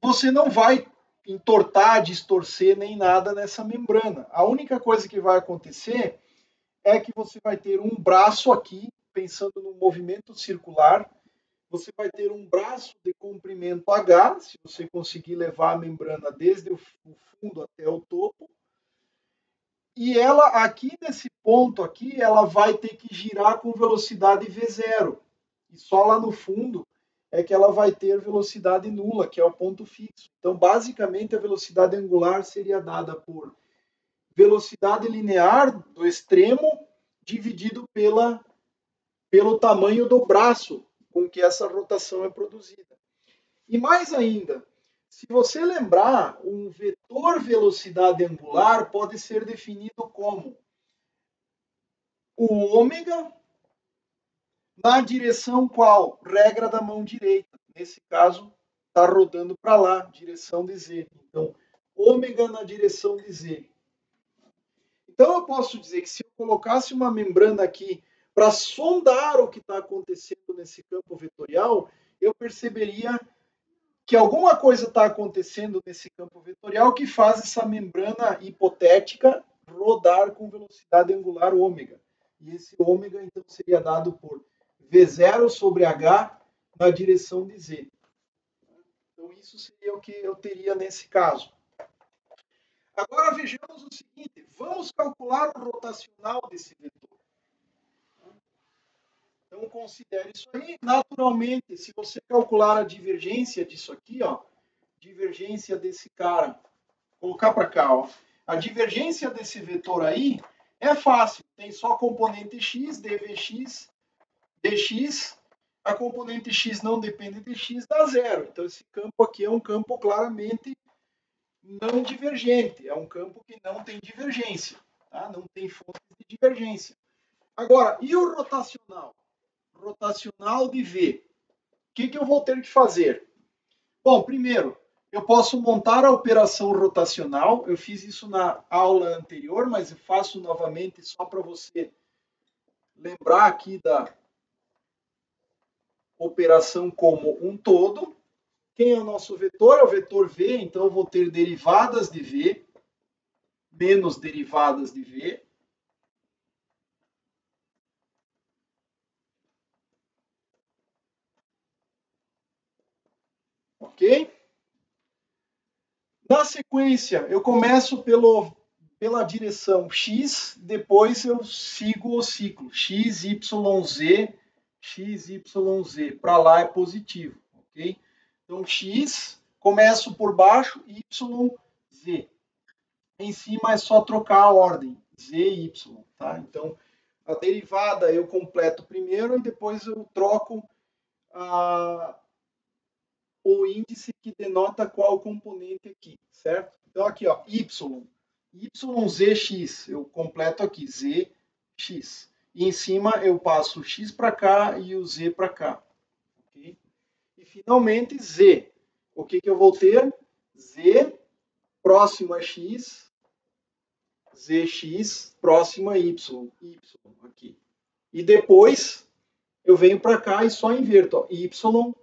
você não vai entortar, distorcer nem nada nessa membrana. A única coisa que vai acontecer é que você vai ter um braço aqui, pensando no movimento circular, você vai ter um braço de comprimento H, se você conseguir levar a membrana desde o fundo até o topo, e ela aqui nesse ponto aqui, ela vai ter que girar com velocidade V0. E só lá no fundo é que ela vai ter velocidade nula, que é o ponto fixo. Então, basicamente, a velocidade angular seria dada por velocidade linear do extremo dividido pelo tamanho do braço com que essa rotação é produzida. E mais ainda, se você lembrar, um vetor velocidade angular pode ser definido como o ômega na direção qual? Regra da mão direita. Nesse caso, está rodando para lá, direção de Z. Então, ômega na direção de Z. Então, eu posso dizer que se eu colocasse uma membrana aqui para sondar o que está acontecendo nesse campo vetorial, eu perceberia que alguma coisa está acontecendo nesse campo vetorial que faz essa membrana hipotética rodar com velocidade angular ômega. E esse ômega, então, seria dado por V0 sobre H na direção de Z. Então, isso seria o que eu teria nesse caso. Agora, vejamos o seguinte. Vamos calcular o rotacional desse vetor. Então, considere isso aí. Naturalmente, se você calcular a divergência disso aqui, ó, divergência desse cara, colocar para cá, ó, a divergência desse vetor aí é fácil. Tem só componente x, dvx, dx. A componente x não depende de x, dá zero. Então, esse campo aqui é um campo claramente não divergente. É um campo que não tem divergência. Tá? Não tem fonte de divergência. Agora, e o rotacional? Rotacional de V. O que eu vou ter que fazer? Bom, primeiro, eu posso montar a operação rotacional. Eu fiz isso na aula anterior, mas eu faço novamente só para você lembrar aqui da operação como um todo. Quem é o nosso vetor? É o vetor V, então eu vou ter derivadas de V menos derivadas de V. Ok? Na sequência, eu começo pela direção x, depois eu sigo o ciclo x, y, z, x, y, z. Para lá é positivo, ok? Então, x, começo por baixo, y, z. Em cima é só trocar a ordem, z e y, tá? Então, a derivada eu completo primeiro e depois eu troco o índice que denota qual componente aqui, certo? Então, aqui, ó, yzx, eu completo aqui, zx. E em cima eu passo o x para cá e o z para cá. Okay? E, finalmente, z. O que eu vou ter? Z próximo a x, zx próximo a y, aqui. E depois eu venho para cá e só inverto, ó, y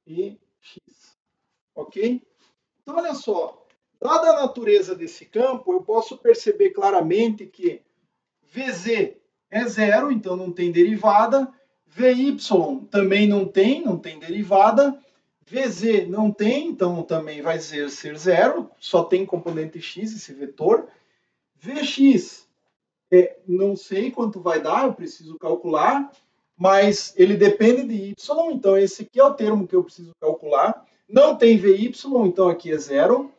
e x. Ok? Então, olha só. Dada a natureza desse campo, eu posso perceber claramente que Vz é zero, então não tem derivada. Vy também não tem derivada. Vz não tem, então também vai ser zero, só tem componente x, esse vetor. Vx, não sei quanto vai dar, eu preciso calcular, mas ele depende de y, então esse aqui é o termo que eu preciso calcular. Não tem Vy, então aqui é zero.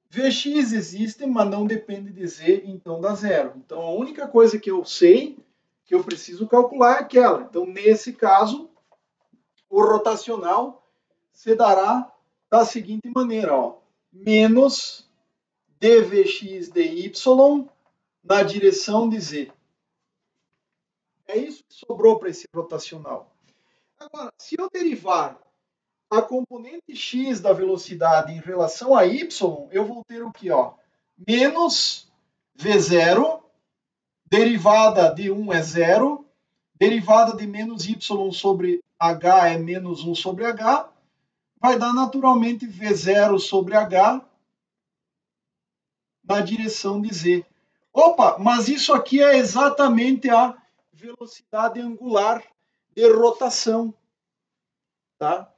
Vx existe, mas não depende de z, então dá zero. Então a única coisa que eu sei, que eu preciso calcular é aquela. Então nesse caso, o rotacional se dará da seguinte maneira, ó, menos dvx dy na direção de z. É isso que sobrou para esse rotacional. Agora, se eu derivar a componente x da velocidade em relação a y, eu vou ter o que? Ó? Menos v0, derivada de 1 é 0, derivada de menos y sobre h é menos 1 sobre h, vai dar naturalmente v0 sobre h na direção de z. Opa, mas isso aqui é exatamente a velocidade angular de rotação. Tá?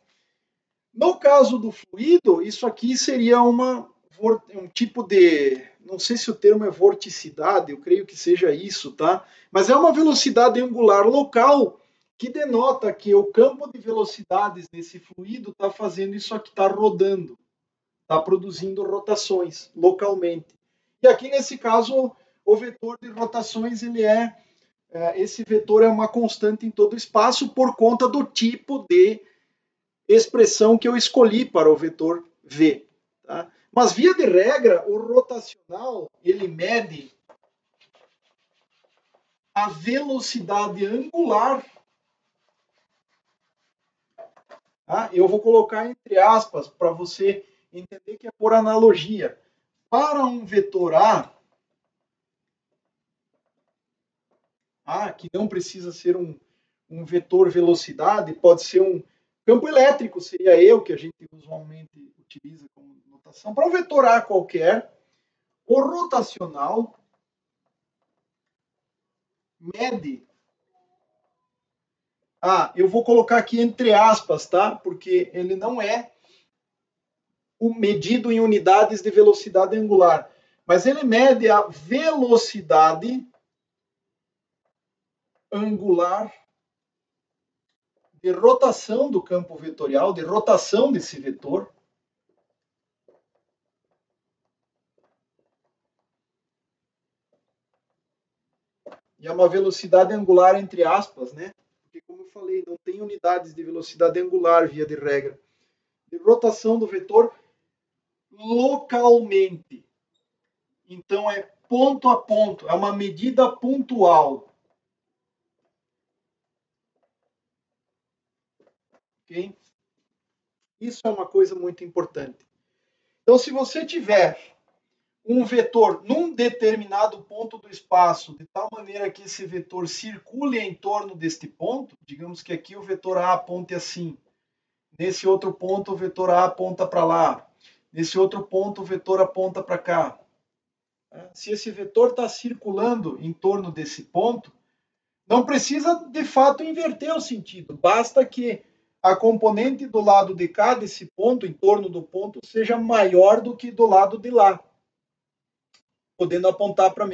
No caso do fluido, isso aqui seria um tipo de, não sei se o termo é vorticidade, eu creio que seja isso, tá? Mas é uma velocidade angular local que denota que o campo de velocidades desse fluido está fazendo isso aqui, está rodando, está produzindo rotações localmente. E aqui nesse caso, o vetor de rotações esse vetor é uma constante em todo o espaço por conta do tipo de expressão que eu escolhi para o vetor v. Tá? Mas, via de regra, o rotacional ele mede a velocidade angular. Tá? Eu vou colocar entre aspas para você entender que é por analogia. Para um vetor A, que não precisa ser um vetor velocidade, pode ser um campo elétrico, seria eu, que a gente usualmente utiliza como notação. Para um vetor A qualquer, o rotacional mede. Eu vou colocar aqui entre aspas, tá? Porque ele não é o medido em unidades de velocidade angular, mas ele mede a velocidade angular de rotação do campo vetorial, de rotação desse vetor. E é uma velocidade angular entre aspas, né? Porque, como eu falei, não tem unidades de velocidade angular, via de regra. De rotação do vetor localmente. Então, é ponto a ponto, é uma medida pontual. Okay? Isso é uma coisa muito importante. Então, se você tiver um vetor num determinado ponto do espaço, de tal maneira que esse vetor circule em torno deste ponto, digamos que aqui o vetor A aponte assim, nesse outro ponto o vetor A aponta para lá, nesse outro ponto o vetor aponta para cá. Se esse vetor está circulando em torno desse ponto, não precisa de fato inverter o sentido, basta que a componente do lado de cá desse ponto, em torno do ponto, seja maior do que do lado de lá, podendo apontar para o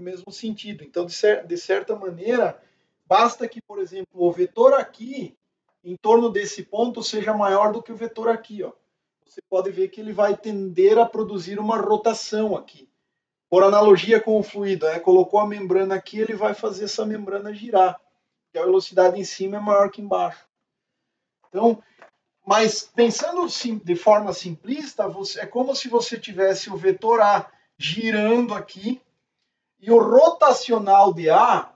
mesmo sentido. Então, de certa maneira, basta que, por exemplo, o vetor aqui, em torno desse ponto, seja maior do que o vetor aqui. Ó. Você pode ver que ele vai tender a produzir uma rotação aqui. Por analogia com o fluido, né? Colocou a membrana aqui, ele vai fazer essa membrana girar, porque a velocidade em cima é maior que embaixo. Então, mas pensando de forma simplista, é como se você tivesse o vetor A girando aqui e o rotacional de A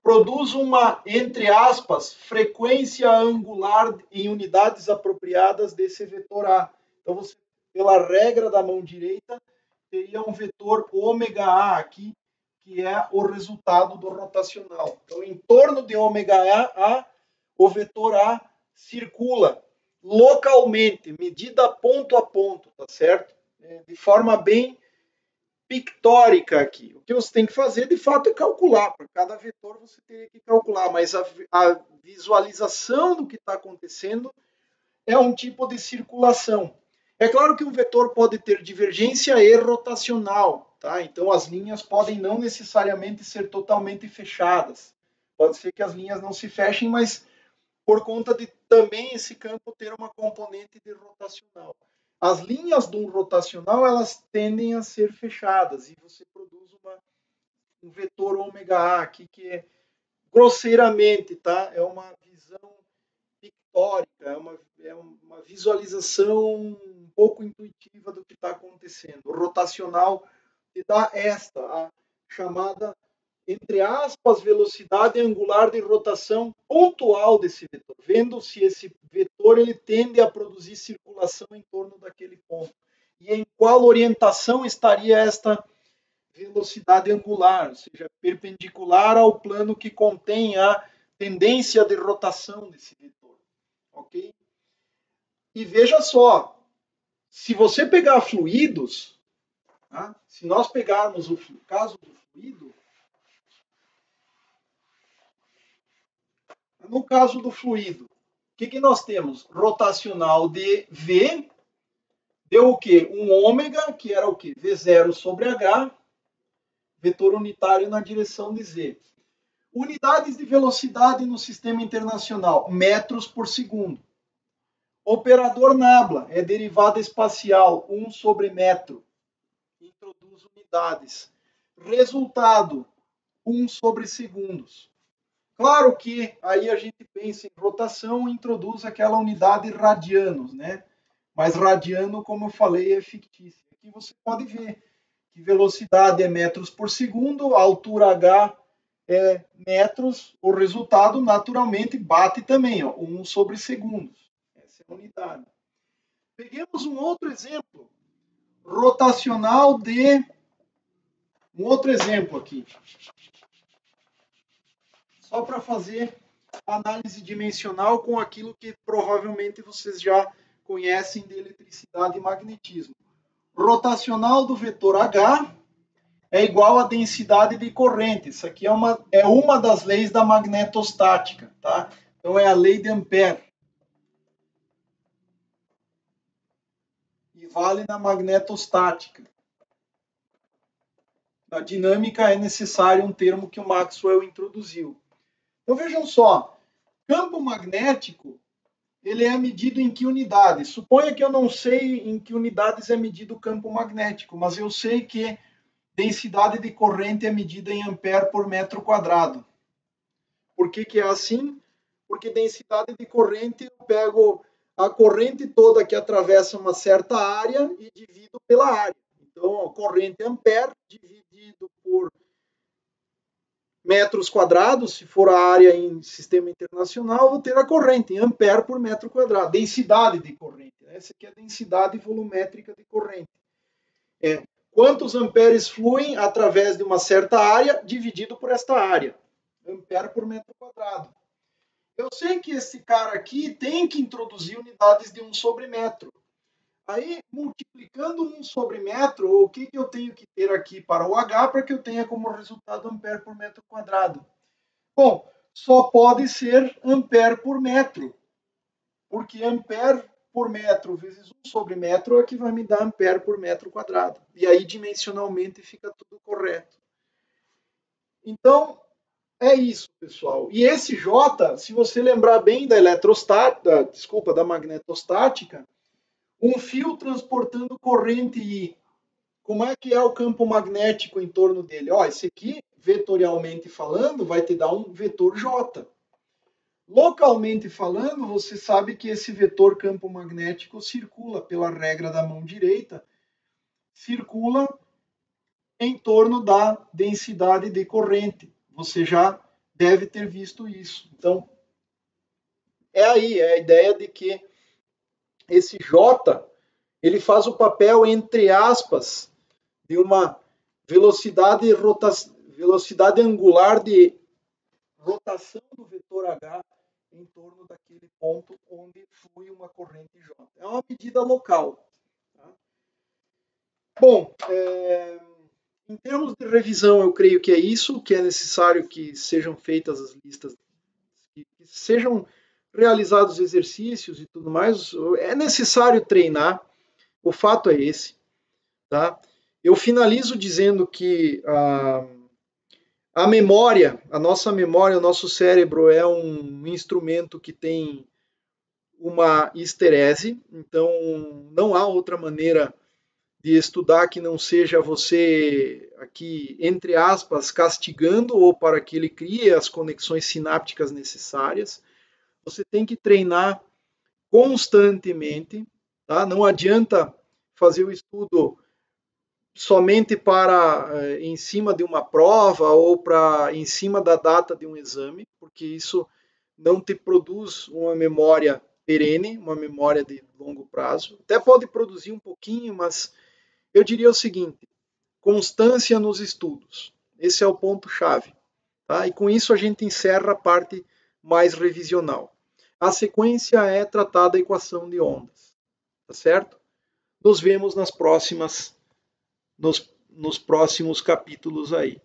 produz uma, entre aspas, frequência angular em unidades apropriadas desse vetor A. Então, você, pela regra da mão direita, teria um vetor ômega A aqui, que é o resultado do rotacional. Então, em torno de ômega A, o vetor A circula localmente, medida ponto a ponto, tá certo? De forma bem pictórica aqui. O que você tem que fazer, de fato, é calcular. Para cada vetor você teria que calcular, mas a visualização do que está acontecendo é um tipo de circulação. É claro que um vetor pode ter divergência e rotacional, tá? Então as linhas podem não necessariamente ser totalmente fechadas. Pode ser que as linhas não se fechem, mas por conta de também esse campo ter uma componente de rotacional. As linhas de um rotacional, elas tendem a ser fechadas e você produz um vetor ômega A aqui que é grosseiramente, tá? É uma visão pictórica, é uma visualização um pouco intuitiva do que está acontecendo. O rotacional te dá a chamada entre aspas, velocidade angular de rotação pontual desse vetor, vendo se esse vetor ele tende a produzir circulação em torno daquele ponto. E em qual orientação estaria esta velocidade angular, ou seja, perpendicular ao plano que contém a tendência de rotação desse vetor. Ok? E veja só, se você pegar fluidos, tá? Se nós pegarmos o caso do fluido, no caso do fluido, o que nós temos? Rotacional de V, deu o quê? Um ômega, que era o quê? V0 sobre H, vetor unitário na direção de Z. Unidades de velocidade no sistema internacional, metros por segundo. Operador nabla, é derivada espacial, 1 sobre metro. Introduz unidades. Resultado, 1 sobre segundos. Claro que aí a gente pensa em rotação e introduz aquela unidade radianos, né? Mas radiano, como eu falei, é fictício. Aqui você pode ver que velocidade é metros por segundo, a altura H é metros, o resultado naturalmente bate também, ó, 1 sobre segundos. Essa é a unidade. Peguemos um outro exemplo, rotacional de... Um outro exemplo aqui. Só para fazer análise dimensional com aquilo que provavelmente vocês já conhecem de eletricidade e magnetismo. Rotacional do vetor H é igual à densidade de corrente. Isso aqui é uma das leis da magnetostática, tá? Então é a lei de Ampère. E vale na magnetostática. Na dinâmica é necessário um termo que o Maxwell introduziu. Então vejam só, campo magnético, ele é medido em que unidades? Suponha que eu não sei em que unidades é medido o campo magnético, mas eu sei que densidade de corrente é medida em ampere por metro quadrado. Por que é assim? Porque densidade de corrente, eu pego a corrente toda que atravessa uma certa área e divido pela área. Então, a corrente ampere dividido por metros quadrados, se for a área em sistema internacional, vou ter a corrente em ampere por metro quadrado. Densidade de corrente. Essa aqui é a densidade volumétrica de corrente. Quantos amperes fluem através de uma certa área dividido por esta área. Ampere por metro quadrado. Eu sei que esse cara aqui tem que introduzir unidades de 1 sobre metro. Aí, multiplicando 1 sobre metro, o que eu tenho que ter aqui para o H para que eu tenha como resultado ampere por metro quadrado? Bom, só pode ser ampere por metro, porque ampere por metro vezes 1 sobre metro é que vai me dar ampere por metro quadrado. E aí, dimensionalmente, fica tudo correto. Então, é isso, pessoal. E esse J, se você lembrar bem da da magnetostática, um fio transportando corrente I. Como é que é o campo magnético em torno dele? Ó, esse aqui, vetorialmente falando, vai te dar um vetor J. Localmente falando, você sabe que esse vetor campo magnético circula pela regra da mão direita, circula em torno da densidade de corrente. Você já deve ter visto isso. Então, é a ideia de que esse J, ele faz o papel, entre aspas, de uma velocidade angular de rotação do vetor H em torno daquele ponto onde flui uma corrente J. É uma medida local. Tá? Bom, em termos de revisão, eu creio que é isso, que é necessário que sejam feitas as listas, que sejam realizados exercícios e tudo mais. É necessário treinar, o fato é esse. Tá? Eu finalizo dizendo que a memória, a nossa memória, o nosso cérebro é um instrumento que tem uma histerese, então não há outra maneira de estudar que não seja você aqui, entre aspas, castigando ou para que ele crie as conexões sinápticas necessárias. Você tem que treinar constantemente, tá? Não adianta fazer o estudo somente para em cima de uma prova ou para em cima da data de um exame, porque isso não te produz uma memória perene, uma memória de longo prazo. Até pode produzir um pouquinho, mas eu diria o seguinte: constância nos estudos. Esse é o ponto-chave. Tá? E com isso a gente encerra a parte mais revisional. A sequência é tratar da equação de ondas. Tá certo? Nos vemos nos próximos capítulos aí.